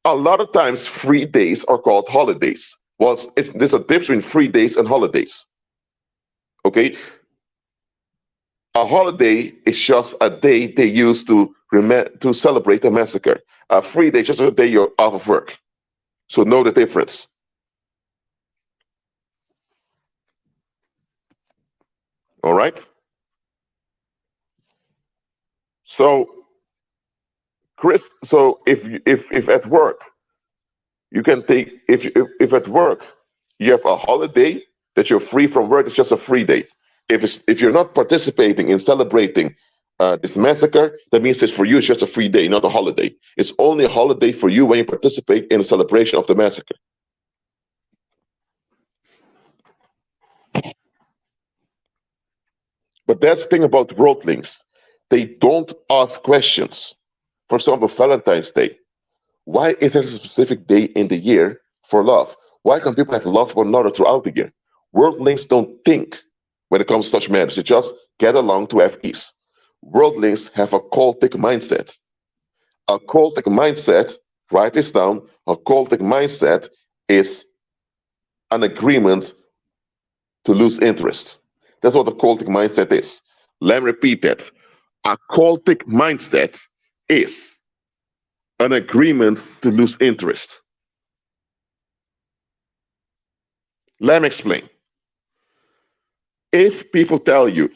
A lot of times, 3 days are called holidays. Well, there's a difference between 3 days and holidays. Okay? A holiday is just a day they use to celebrate a massacre. A 3 days just a day you're off of work. So know the difference. All right? So, Chris, so if at work you can take if at work you have a holiday that you're free from work, it's just a free day. If you're not participating in celebrating this massacre, that means it's for you, it's just a free day, not a holiday. It's only a holiday for you when you participate in a celebration of the massacre. But that's the thing about worldlings. They don't ask questions. For example, Valentine's Day. Why is there a specific day in the year for love? Why can't people have love for one another throughout the year? Worldlings don't think when it comes to such matters. They just get along to have peace. Worldlings have a cultic mindset. A cultic mindset, write this down, a cultic mindset is an agreement to lose interest. That's what a cultic mindset is. Let me repeat that. A cultic mindset is an agreement to lose interest. Let me explain. If people tell you,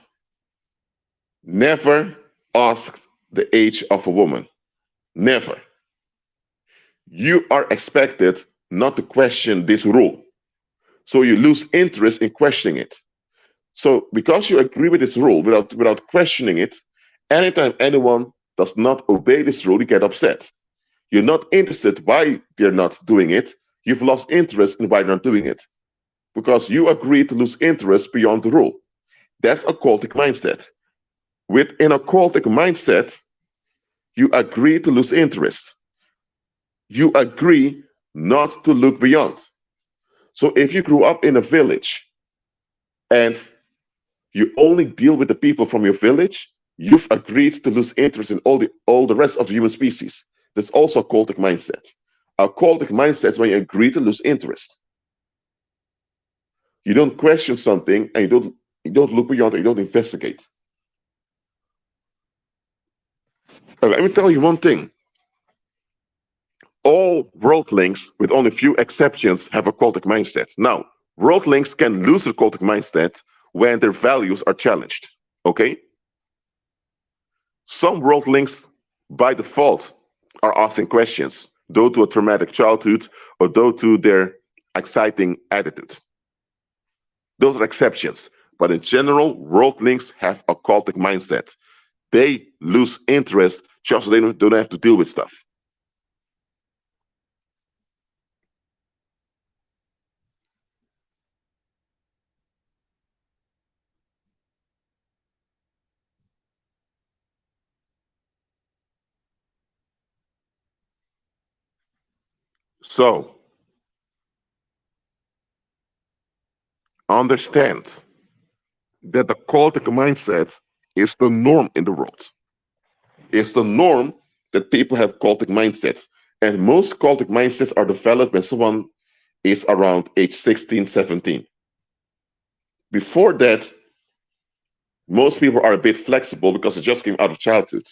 never ask the age of a woman, never, you are expected not to question this rule. So you lose interest in questioning it. So because you agree with this rule without questioning it, anytime anyone does not obey this rule, you get upset. You're not interested why they're not doing it. You've lost interest in why they're not doing it. Because you agree to lose interest beyond the rule. That's a cultic mindset. Within a cultic mindset, you agree to lose interest. You agree not to look beyond. So if you grew up in a village and you only deal with the people from your village, you've agreed to lose interest in all the rest of the human species. That's also a cultic mindset. A cultic mindset is when you agree to lose interest. You don't question something and you don't look beyond it, you don't investigate. Let me tell you one thing. All worldlings, with only few exceptions, have a cultic mindset. Now, worldlings can lose their cultic mindset when their values are challenged. Okay? Some worldlings, by default, are asking questions, due to a traumatic childhood or due to their exciting attitude. Those are exceptions. But in general, worldlings have a cultic mindset. They lose interest just so they don't have to deal with stuff. So, understand that the cultic mindset is the norm in the world. It's the norm that people have cultic mindsets. And most cultic mindsets are developed when someone is around age 16, 17. Before that, most people are a bit flexible because they just came out of childhood.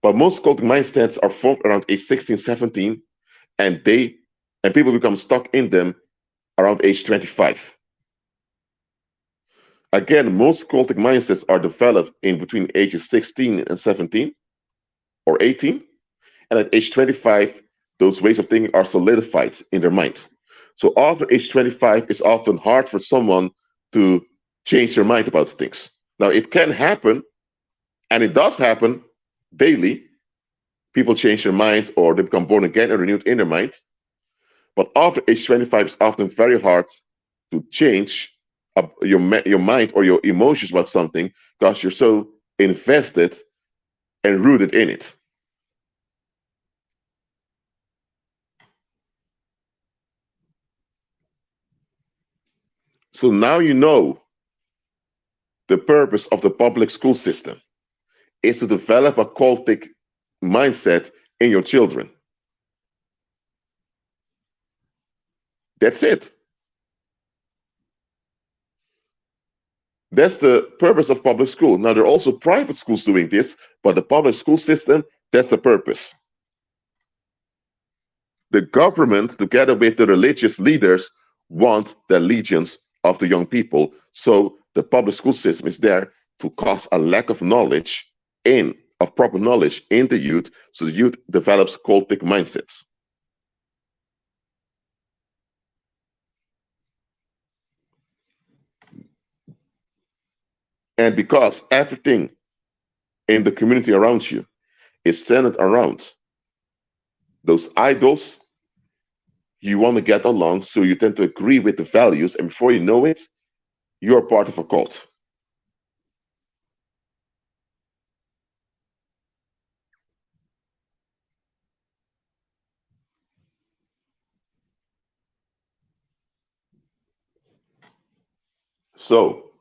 But most cultic mindsets are formed around age 16, 17, and people become stuck in them around age 25. Again, most cultic mindsets are developed in between ages 16 and 17 or 18. And at age 25, those ways of thinking are solidified in their mind. So after age 25, it's often hard for someone to change their mind about things. Now, it can happen, and it does happen daily. People change their minds or they become born again and renewed in their minds. But after age 25, it's often very hard to change your mind or your emotions about something because you're so invested and rooted in it. So now you know the purpose of the public school system is to develop a cultic mindset in your children. That's it. That's the purpose of public school. Now, there are also private schools doing this, but the public school system, that's the purpose. The government, together with the religious leaders, want the allegiance of the young people. So the public school system is there to cause a lack of knowledge of proper knowledge in the youth, so the youth develops cultic mindsets. And because everything in the community around you is centered around those idols, you want to get along, so you tend to agree with the values, and before you know it, you're part of a cult. So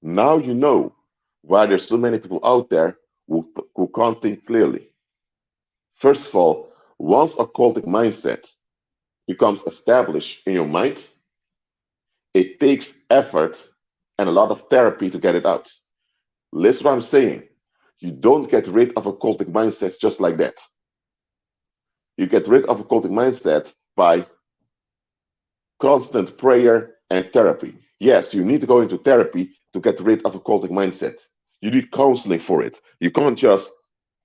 now you know why there's so many people out there who can't think clearly. First of all, once a cultic mindset becomes established in your mind, it takes effort and a lot of therapy to get it out. Listen what I'm saying. You don't get rid of a cultic mindset just like that. You get rid of a cultic mindset by constant prayer and therapy. Yes, you need to go into therapy to get rid of a cultic mindset. You need counseling for it. You can't just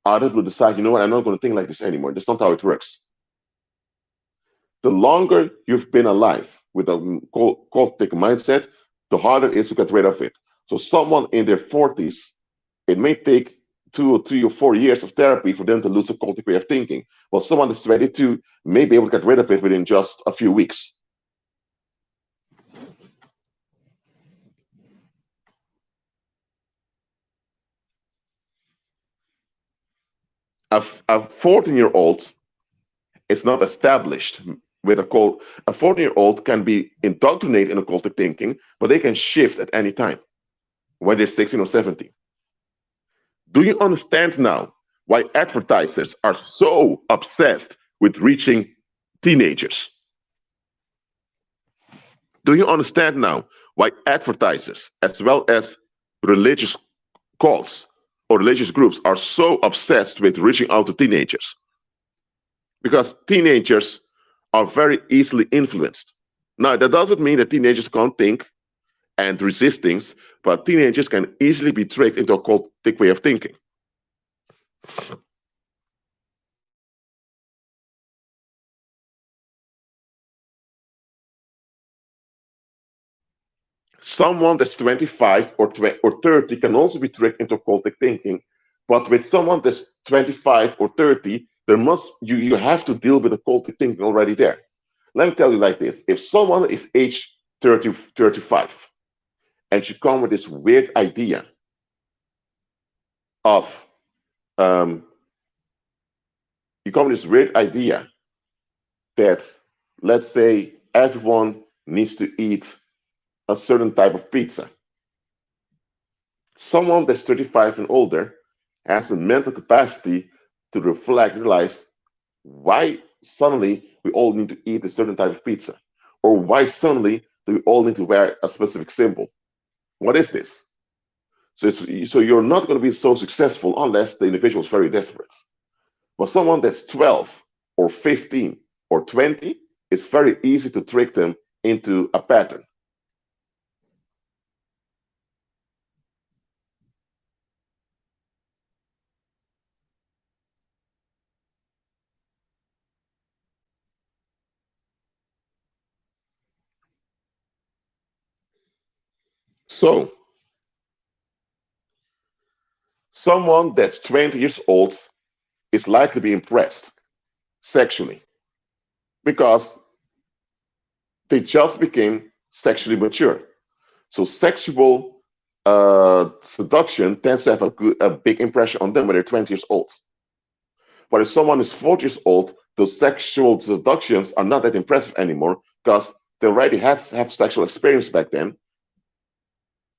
out of the blue decide, you know what, I'm not going to think like this anymore. That's not how it works. The longer you've been alive with a cultic mindset, the harder it is to get rid of it. So someone in their 40s, it may take 2 or 3 or 4 years of therapy for them to lose a cultic way of thinking. Well, someone that's 22 may be able to get rid of it within just a few weeks. A 14-year-old is not established with a cult. A 14-year-old can be indoctrinated in occultic thinking, but they can shift at any time when they're 16 or 17. Do you understand now why advertisers are so obsessed with reaching teenagers. Do you understand now why advertisers, as well as religious cults or religious groups, are so obsessed with reaching out to teenagers? Because teenagers are very easily influenced. Now, that doesn't mean that teenagers can't think and resist things, but teenagers can easily be tricked into a cultic way of thinking. Someone that's 25 or 30 can also be tricked into cultic thinking, but with someone that's 25 or 30, you have to deal with the cultic thinking already there. Let me tell you like this: if someone is age 30, 35, and you come with this weird idea of that, let's say, everyone needs to eat a certain type of pizza. Someone that's 35 and older has the mental capacity to reflect, realize why suddenly we all need to eat a certain type of pizza, or why suddenly do we all need to wear a specific symbol. What is this? So you're not going to be so successful unless the individual is very desperate. But someone that's 12 or 15 or 20, it's very easy to trick them into a pattern. So someone that's 20 years old is likely to be impressed sexually because they just became sexually mature. So sexual seduction tends to have a big impression on them when they're 20 years old. But if someone is 40 years old, those sexual seductions are not that impressive anymore because they already have sexual experience back then.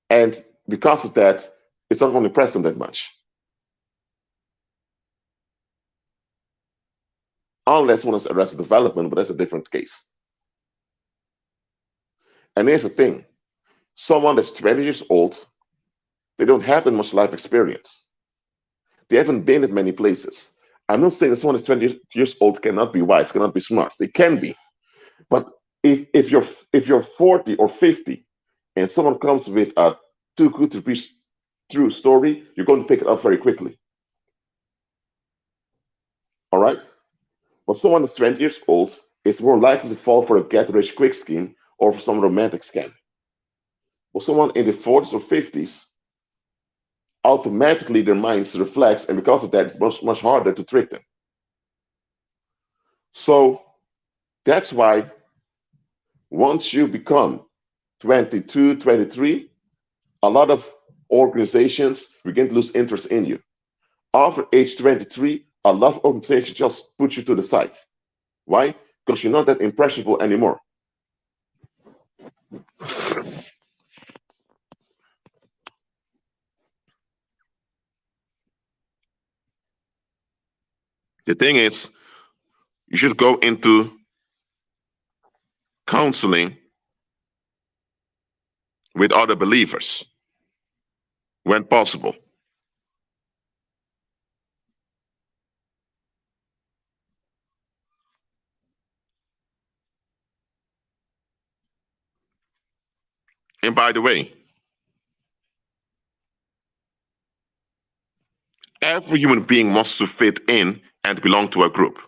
And because of that, it's not going to impress them that much. Unless one is arrested development, but that's a different case. And here's the thing: someone that's 20 years old, they don't have that much life experience. They haven't been at many places. I'm not saying that someone that's 20 years old cannot be wise, cannot be smart. They can be. But if you're 40 or 50 and someone comes with a too good to be true story, you're going to pick it up very quickly. All right? But someone that's 20 years old is more likely to fall for a get rich quick scheme or for some romantic scam. But someone in the 40s or 50s, automatically their minds reflects, and because of that, it's much harder to trick them. So that's why once you become 22, 23, a lot of organizations begin to lose interest in you. After age 23, a lot of organizations just put you to the side. Why? Because you're not that impressionable anymore. The thing is, you should go into counseling with other believers when possible. And by the way, every human being wants to fit in and belong to a group.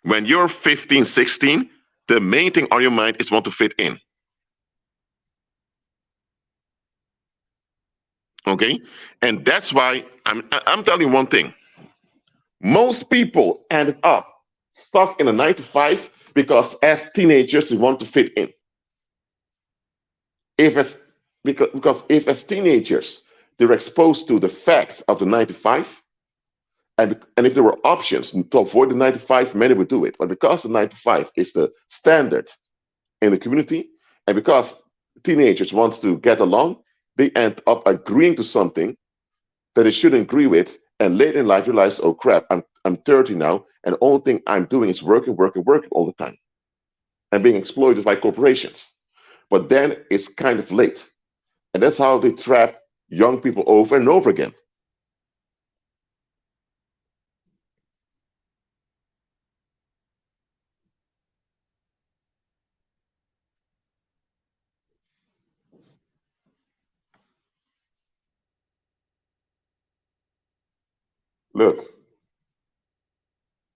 When you're 15, 16, the main thing on your mind is want to fit in. Okay? And that's why I'm telling you one thing. Most people ended up stuck in a 9 to 5 because as teenagers they want to fit in. Because if as teenagers they're exposed to the facts of the 9 to 5, and if there were options to avoid the 9 to 5, many would do it. But because the 9 to 5 is the standard in the community, and because teenagers want to get along, they end up agreeing to something that they shouldn't agree with, And late in life, you realize, oh crap, I'm 30 now, and the only thing I'm doing is working, working, working all the time and being exploited by corporations. But then it's kind of late. And that's how they trap young people over and over again. Look,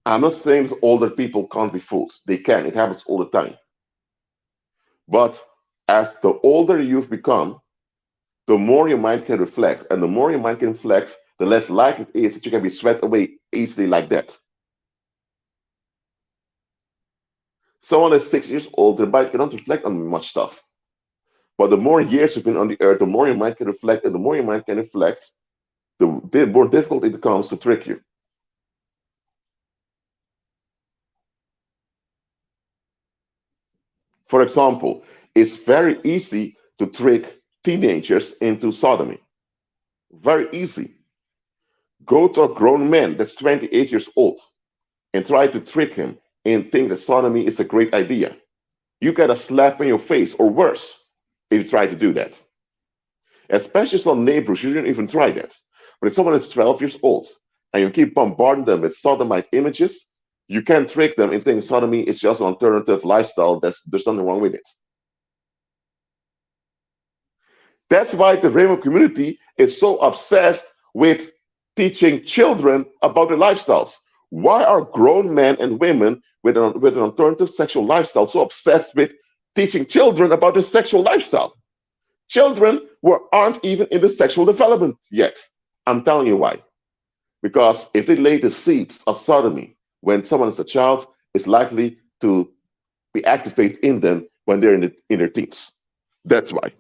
I'm not saying that older people can't be fooled. They can. It happens all the time. But as the older you've become, the more your mind can reflect. And the more your mind can reflect, the less likely it is that you can be swept away easily like that. Someone that's 6 years old, their mind cannot reflect on much stuff. But the more years you've been on the earth, the more your mind can reflect. And the more your mind can reflect, the more difficult it becomes to trick you. For example, it's very easy to trick teenagers into sodomy. Very easy. Go to a grown man that's 28 years old and try to trick him and think that sodomy is a great idea. You get a slap in your face or worse if you try to do that. Especially some neighbors, you shouldn't even try that. But if someone is 12 years old and you keep bombarding them with sodomite images, you can trick them into thinking sodomy is just an alternative lifestyle. There's nothing wrong with it. That's why the Remo community is so obsessed with teaching children about their lifestyles. Why are grown men and women with an alternative sexual lifestyle so obsessed with teaching children about their sexual lifestyle? Children aren't even in the sexual development yet. I'm telling you why. Because if they lay the seeds of sodomy when someone is a child, it's likely to be activated in them when they're in their teens. That's why.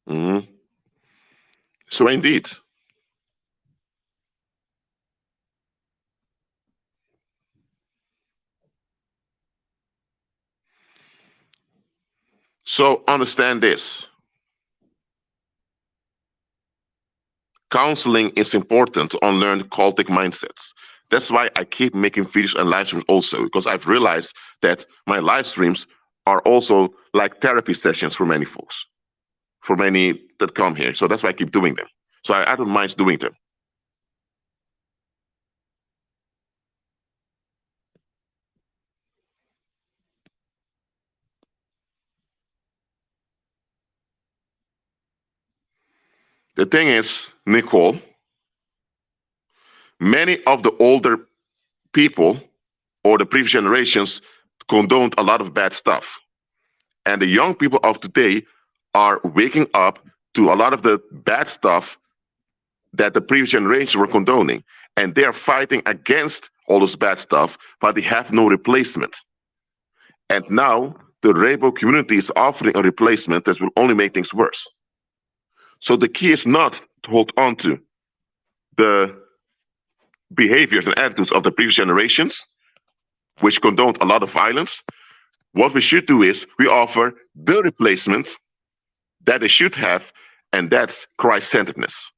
Mhm. So indeed. So understand this. Counseling is important to unlearn cultic mindsets. That's why I keep making videos and live streams also, because I've realized that my live streams are also like therapy sessions for many folks, for many that come here. So that's why I keep doing them. So I don't mind doing them. The thing is, Nicole, many of the older people or the previous generations condoned a lot of bad stuff. And the young people of today are waking up to a lot of the bad stuff that the previous generations were condoning. And they are fighting against all this bad stuff, but they have no replacement. And now the rainbow community is offering a replacement that will only make things worse. So the key is not to hold on to the behaviors and attitudes of the previous generations, which condoned a lot of violence. What we should do is we offer the replacement that they should have, and that's Christ centeredness.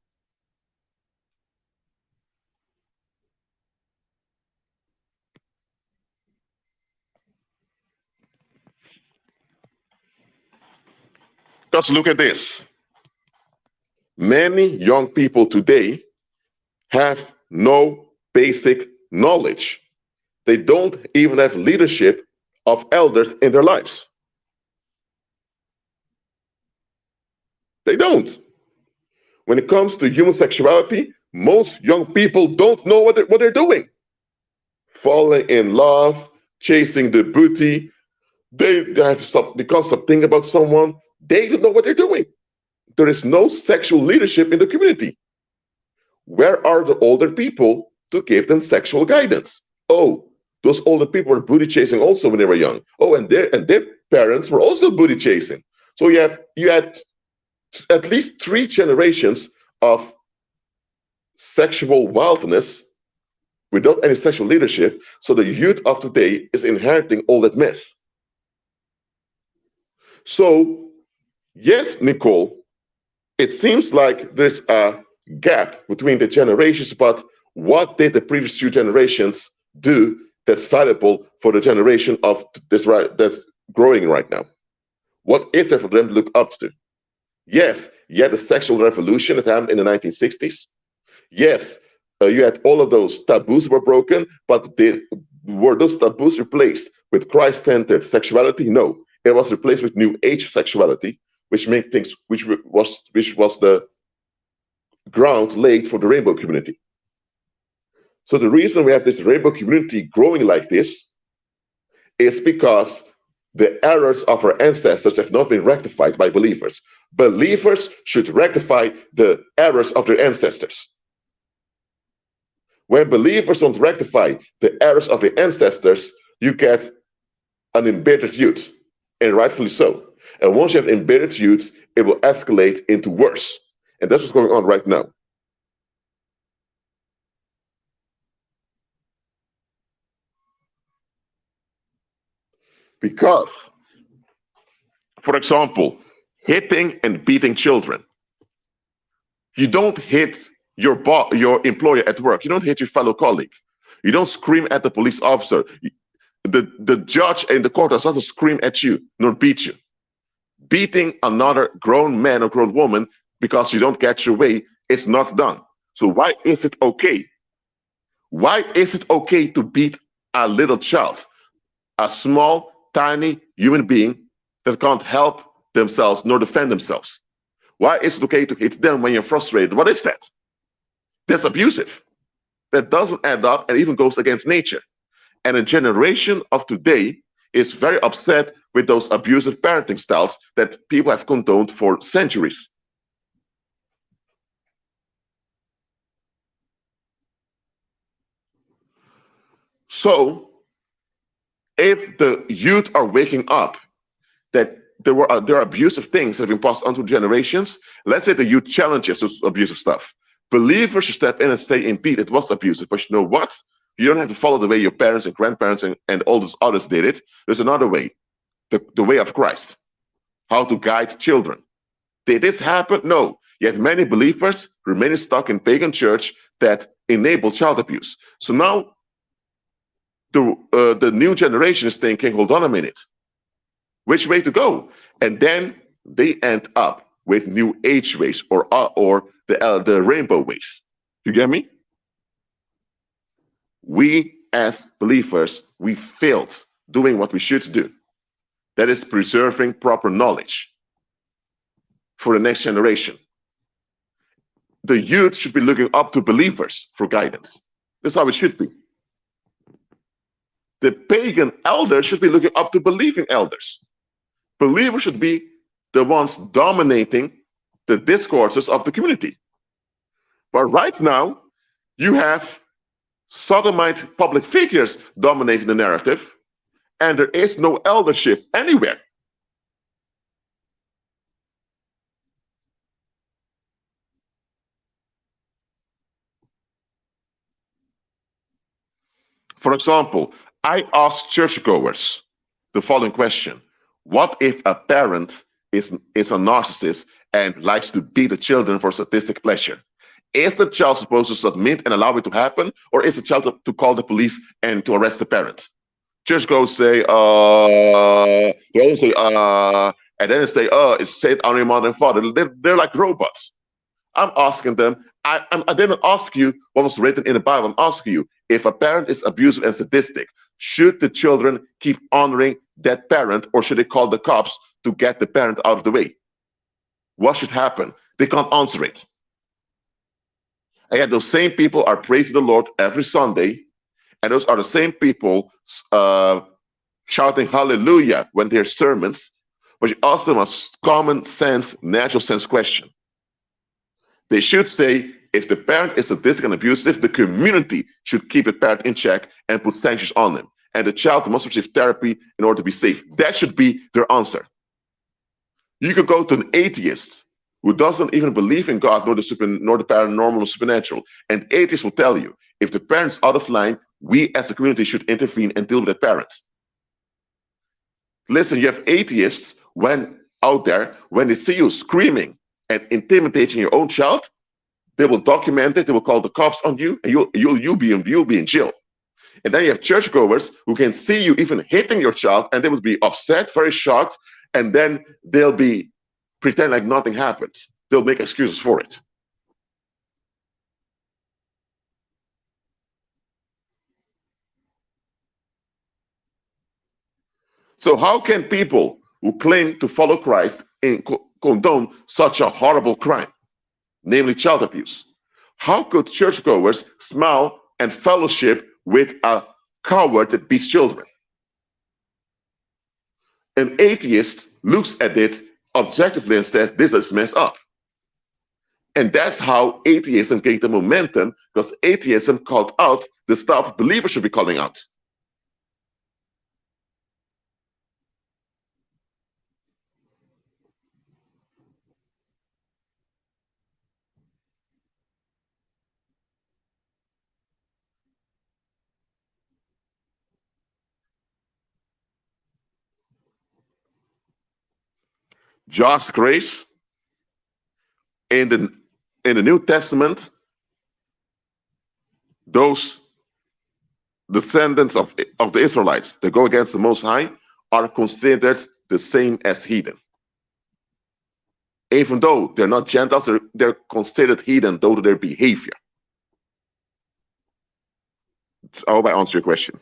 Because look at this, many young people today have no basic knowledge. They don't even have leadership of elders in their lives. They don't. When it comes to human sexuality, most young people don't know what they're doing. Falling in love, chasing the booty, they have to stop, they can't stop thinking about someone. They don't know what they're doing. There is no sexual leadership in the community. Where are the older people to give them sexual guidance? Oh, Those older people were booty chasing also when they were young. Oh, and their parents were also booty chasing. So you had at least 3 generations of sexual wildness without any sexual leadership. So the youth of today is inheriting all that mess. So yes, Nicole, it seems like there's a gap between the generations, but what did the previous 2 generations do that's valuable for the generation of this right that's growing right now? What is there for them to look up to? Yes, you had the sexual revolution that happened in the 1960s. Yes, you had all of those taboos were broken, but were those taboos replaced with Christ-centered sexuality? No, it was replaced with New Age sexuality, which made things which was the ground laid for the rainbow community. So the reason we have this rainbow community growing like this is because the errors of our ancestors have not been rectified by believers. Believers should rectify the errors of their ancestors. When believers don't rectify the errors of their ancestors, you get an embittered youth, and rightfully so. And once you have embittered youth, it will escalate into worse. And that's what's going on right now. Because, for example, hitting and beating children. You don't hit your employer at work. You don't hit your fellow colleague. You don't scream at the police officer. The judge in the court does not scream at you nor beat you. Beating another grown man or grown woman because you don't get your way is not done. So why is it okay? Why is it okay to beat a little child, a small, tiny human being that can't help themselves nor defend themselves? Why is it okay to hit them when you're frustrated? What is that? That's abusive. That doesn't add up and even goes against nature. And a generation of today is very upset with those abusive parenting styles that people have condoned for centuries. So, if the youth are waking up that there are abusive things that have been passed on to generations, let's say the youth challenges those abusive stuff. Believers should step in and say, indeed, it was abusive, but you know what? You don't have to follow the way your parents and grandparents and all those others did it. There's another way, the way of Christ, how to guide children. Did this happen? No. Yet many believers remain stuck in pagan church that enable child abuse. So now the new generation is thinking, hold on a minute, which way to go? And then they end up with new age ways or the rainbow ways. You get me? We as believers, we failed doing what we should do. That is preserving proper knowledge for the next generation. The youth should be looking up to believers for guidance. That's how it should be. The pagan elder should be looking up to believing elders. Believers should be the ones dominating the discourses of the community. But right now, you have sodomite public figures dominating the narrative, and there is no eldership anywhere. For example, I asked churchgoers the following question: what if a parent is a narcissist and likes to beat the children for sadistic pleasure? Is the child supposed to submit and allow it to happen, or is the child to call the police and to arrest the parent? Churchgoers say, they always say, and then they say, it's said honor your mother and father. They're like robots. I'm asking them, I didn't ask you what was written in the Bible. I'm asking you, if a parent is abusive and sadistic, should the children keep honoring that parent, or should they call the cops to get the parent out of the way? What should happen? They can't answer it. And yet those same people are praising the Lord every Sunday, and those are the same people shouting hallelujah when they're sermons, but you ask them a common sense, natural sense question. They should say, If the parent is sadistic and abusive, the community should keep the parent in check and put sanctions on them. And the child must receive therapy in order to be safe. That should be their answer. You could go to an atheist who doesn't even believe in God, nor the paranormal or supernatural. And atheists will tell you, if the parent's out of line, we as a community should intervene and deal with that parent. Listen, you have atheists out there, when they see you screaming and intimidating your own child, they will document it, they will call the cops on you, and you'll be in jail. And then you have churchgoers who can see you even hitting your child, and they will be upset, very shocked, and then they'll be pretend like nothing happened. They'll make excuses for it. So how can people who claim to follow Christ condone such a horrible crime, namely child abuse? How could churchgoers smile and fellowship with a coward that beats children? An atheist looks at it objectively and says, this is messed up. And that's how atheism gained the momentum, because atheism called out the stuff believers should be calling out. Just grace in the New Testament, those descendants of the Israelites that go against the Most High are considered the same as heathen. Even though they're not Gentiles, they're considered heathen due to their behavior. I hope I answered your question.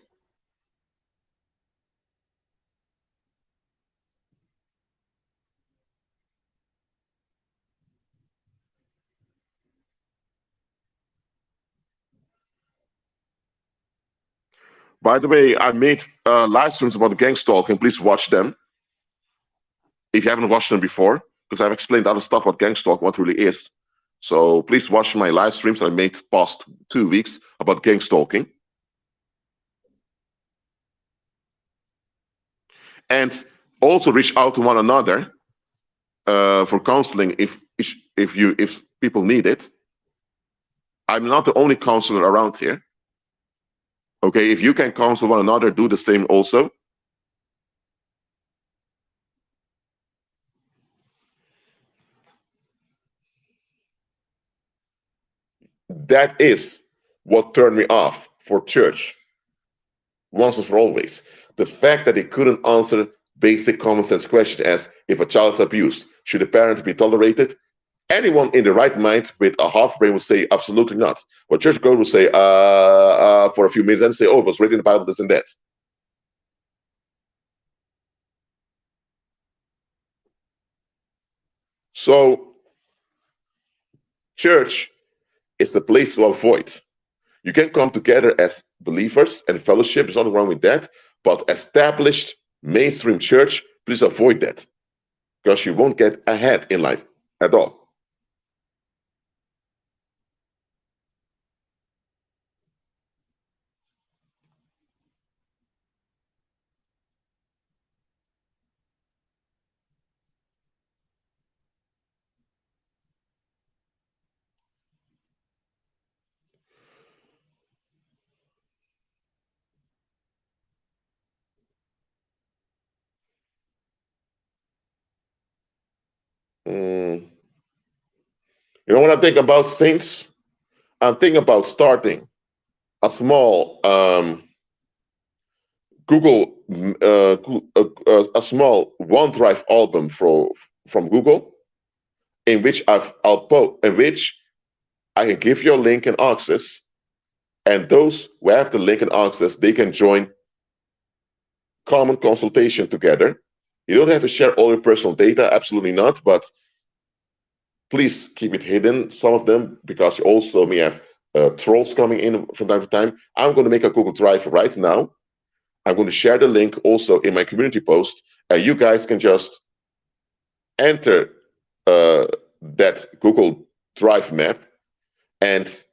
By the way, I made live streams about the gang stalking. Please watch them if you haven't watched them before, because I've explained other stuff about gang stalking, what it really is. So please watch my live streams I made past 2 weeks about gang stalking. And also reach out to one another for counseling if people need it. I'm not the only counselor around here. Okay, if you can counsel one another, do the same also. That is what turned me off for church once and for always. The fact that they couldn't answer basic common sense questions as, if a child is abused, should a parent be tolerated? Anyone in the right mind with a half brain would say absolutely not. But church goers would say for a few minutes and say, oh, it was written in the Bible, this and that. So church is the place to avoid. You can come together as believers and fellowship, there's nothing wrong with that, but established mainstream church, please avoid that, because you won't get ahead in life at all. You know what I think about saints? I'm thinking about starting a small a small OneDrive album from Google, in which I can give you a link and access, and those who have the link and access, they can join common consultation together. You don't have to share all your personal data, absolutely not, but please keep it hidden, some of them, because you also may have trolls coming in from time to time. I'm going to make a Google Drive right now. I'm going to share the link also in my community post, and you guys can just enter that Google Drive map, And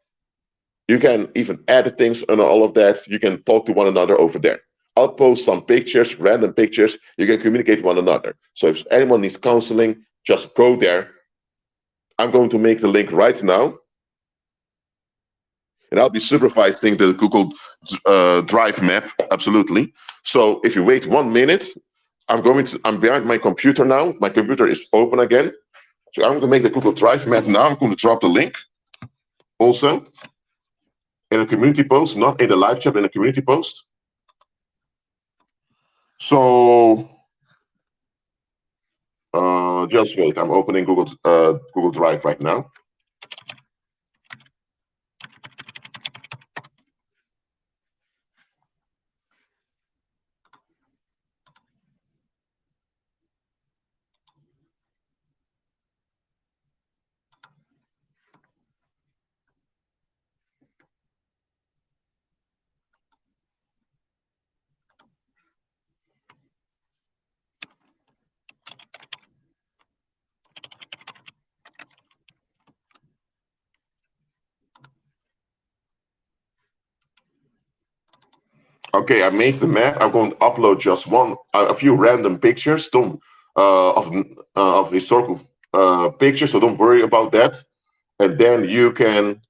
you can even edit things and all of that. You can talk to one another over there. I'll post some pictures, random pictures. You can communicate with one another. So if anyone needs counseling, just go there. I'm going to make the link right now. And I'll be supervising the Google Drive map, absolutely. So if you wait 1 minute, I'm behind my computer now. My computer is open again. So I'm going to make the Google Drive map now. I'm going to drop the link also in a community post, not in the live chat, in a community post. So just wait. I'm opening Google Drive right now. Okay, I made the map. I'm going to upload just a few random pictures of historical pictures, so don't worry about that. And then you can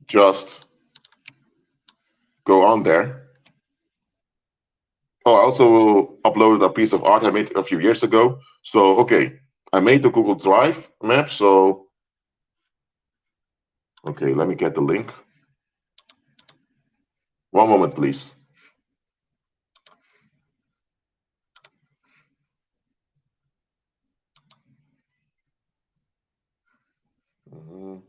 just go on there. Oh, I also uploaded a piece of art I made a few years ago. So, okay, I made the Google Drive map. So, okay, let me get the link. One moment, please. Mhm.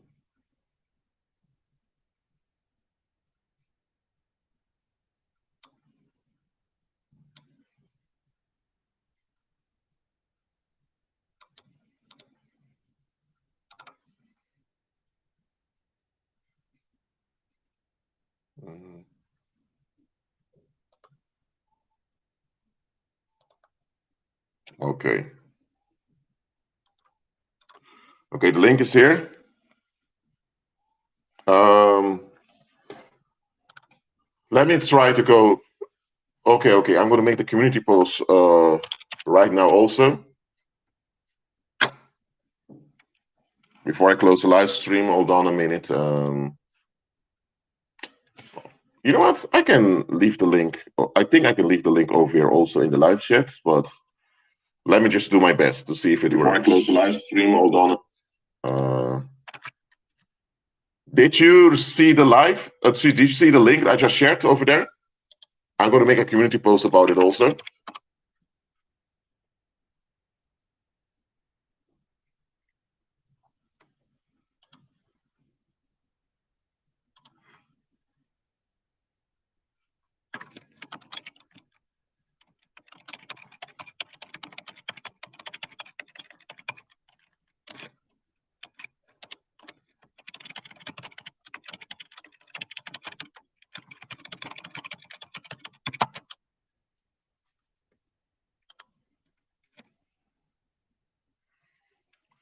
Mhm. Okay. Okay, the link is here. Let me try to go. Okay, I'm going to make the community post right now also. Before I close the live stream, hold on a minute. You know what? I can leave the link. I think I can leave the link over here also in the live chat, but let me just do my best to see if it works. Before I close the live stream, hold on. Did you see the live? Did you see the link I just shared over there? I'm going to make a community post about it also.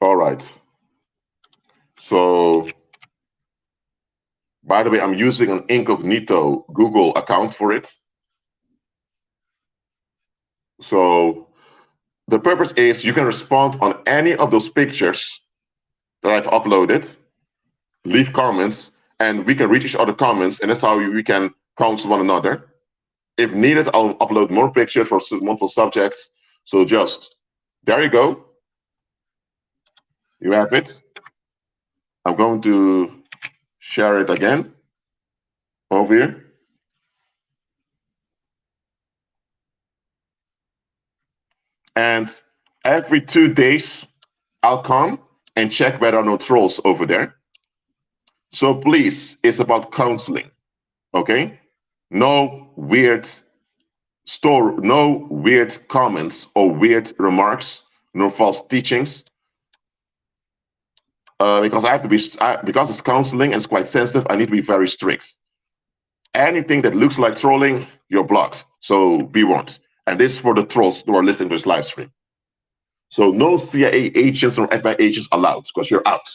All right. So, by the way, I'm using an incognito Google account for it. So, the purpose is you can respond on any of those pictures that I've uploaded, leave comments, and we can read each other comments, and that's how we can counsel one another. If needed, I'll upload more pictures for multiple subjects. So just, there you go. You have it. I'm going to share it again over here. And every 2 days, I'll come and check whether there are no trolls over there. So please, it's about counseling, okay? No weird no weird comments or weird remarks, no false teachings. Because I have to be, because it's counseling and it's quite sensitive, I need to be very strict. Anything that looks like trolling, you're blocked. So be warned. And this is for the trolls who are listening to this live stream. So no CIA agents or FBI agents allowed because you're out.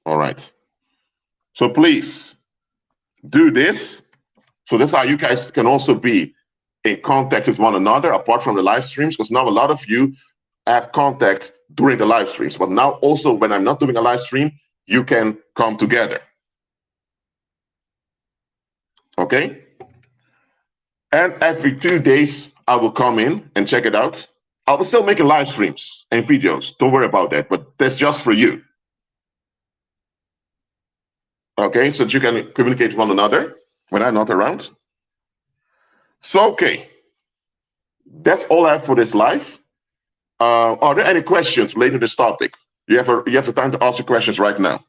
All right. So please do this. So that's how you guys can also be in contact with one another apart from the live streams, because now a lot of you have contact during the live streams. But now also when I'm not doing a live stream, you can come together. Okay? And every 2 days, I will come in and check it out. I will still make live streams and videos. Don't worry about that. But that's just for you. Okay? So that you can communicate with one another when I'm not around. So, okay. That's all I have for this live. Are there any questions related to this topic? You have the time to ask your questions right now.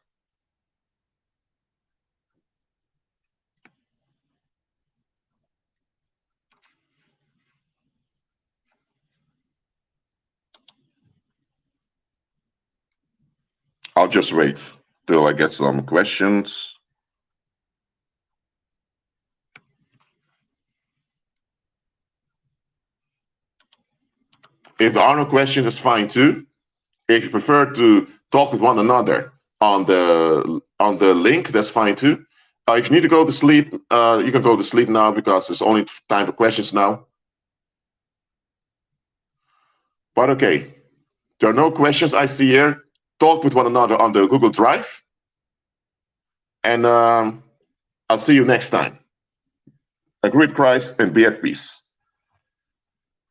I'll just wait till I get some questions. If there are no questions, it's fine too. If you prefer to talk with one another on the link, that's fine too. If you need to go to sleep, you can go to sleep now because it's only time for questions now. But okay, there are no questions I see here. Talk with one another on the Google Drive. And I'll see you next time. Agree with Christ and be at peace.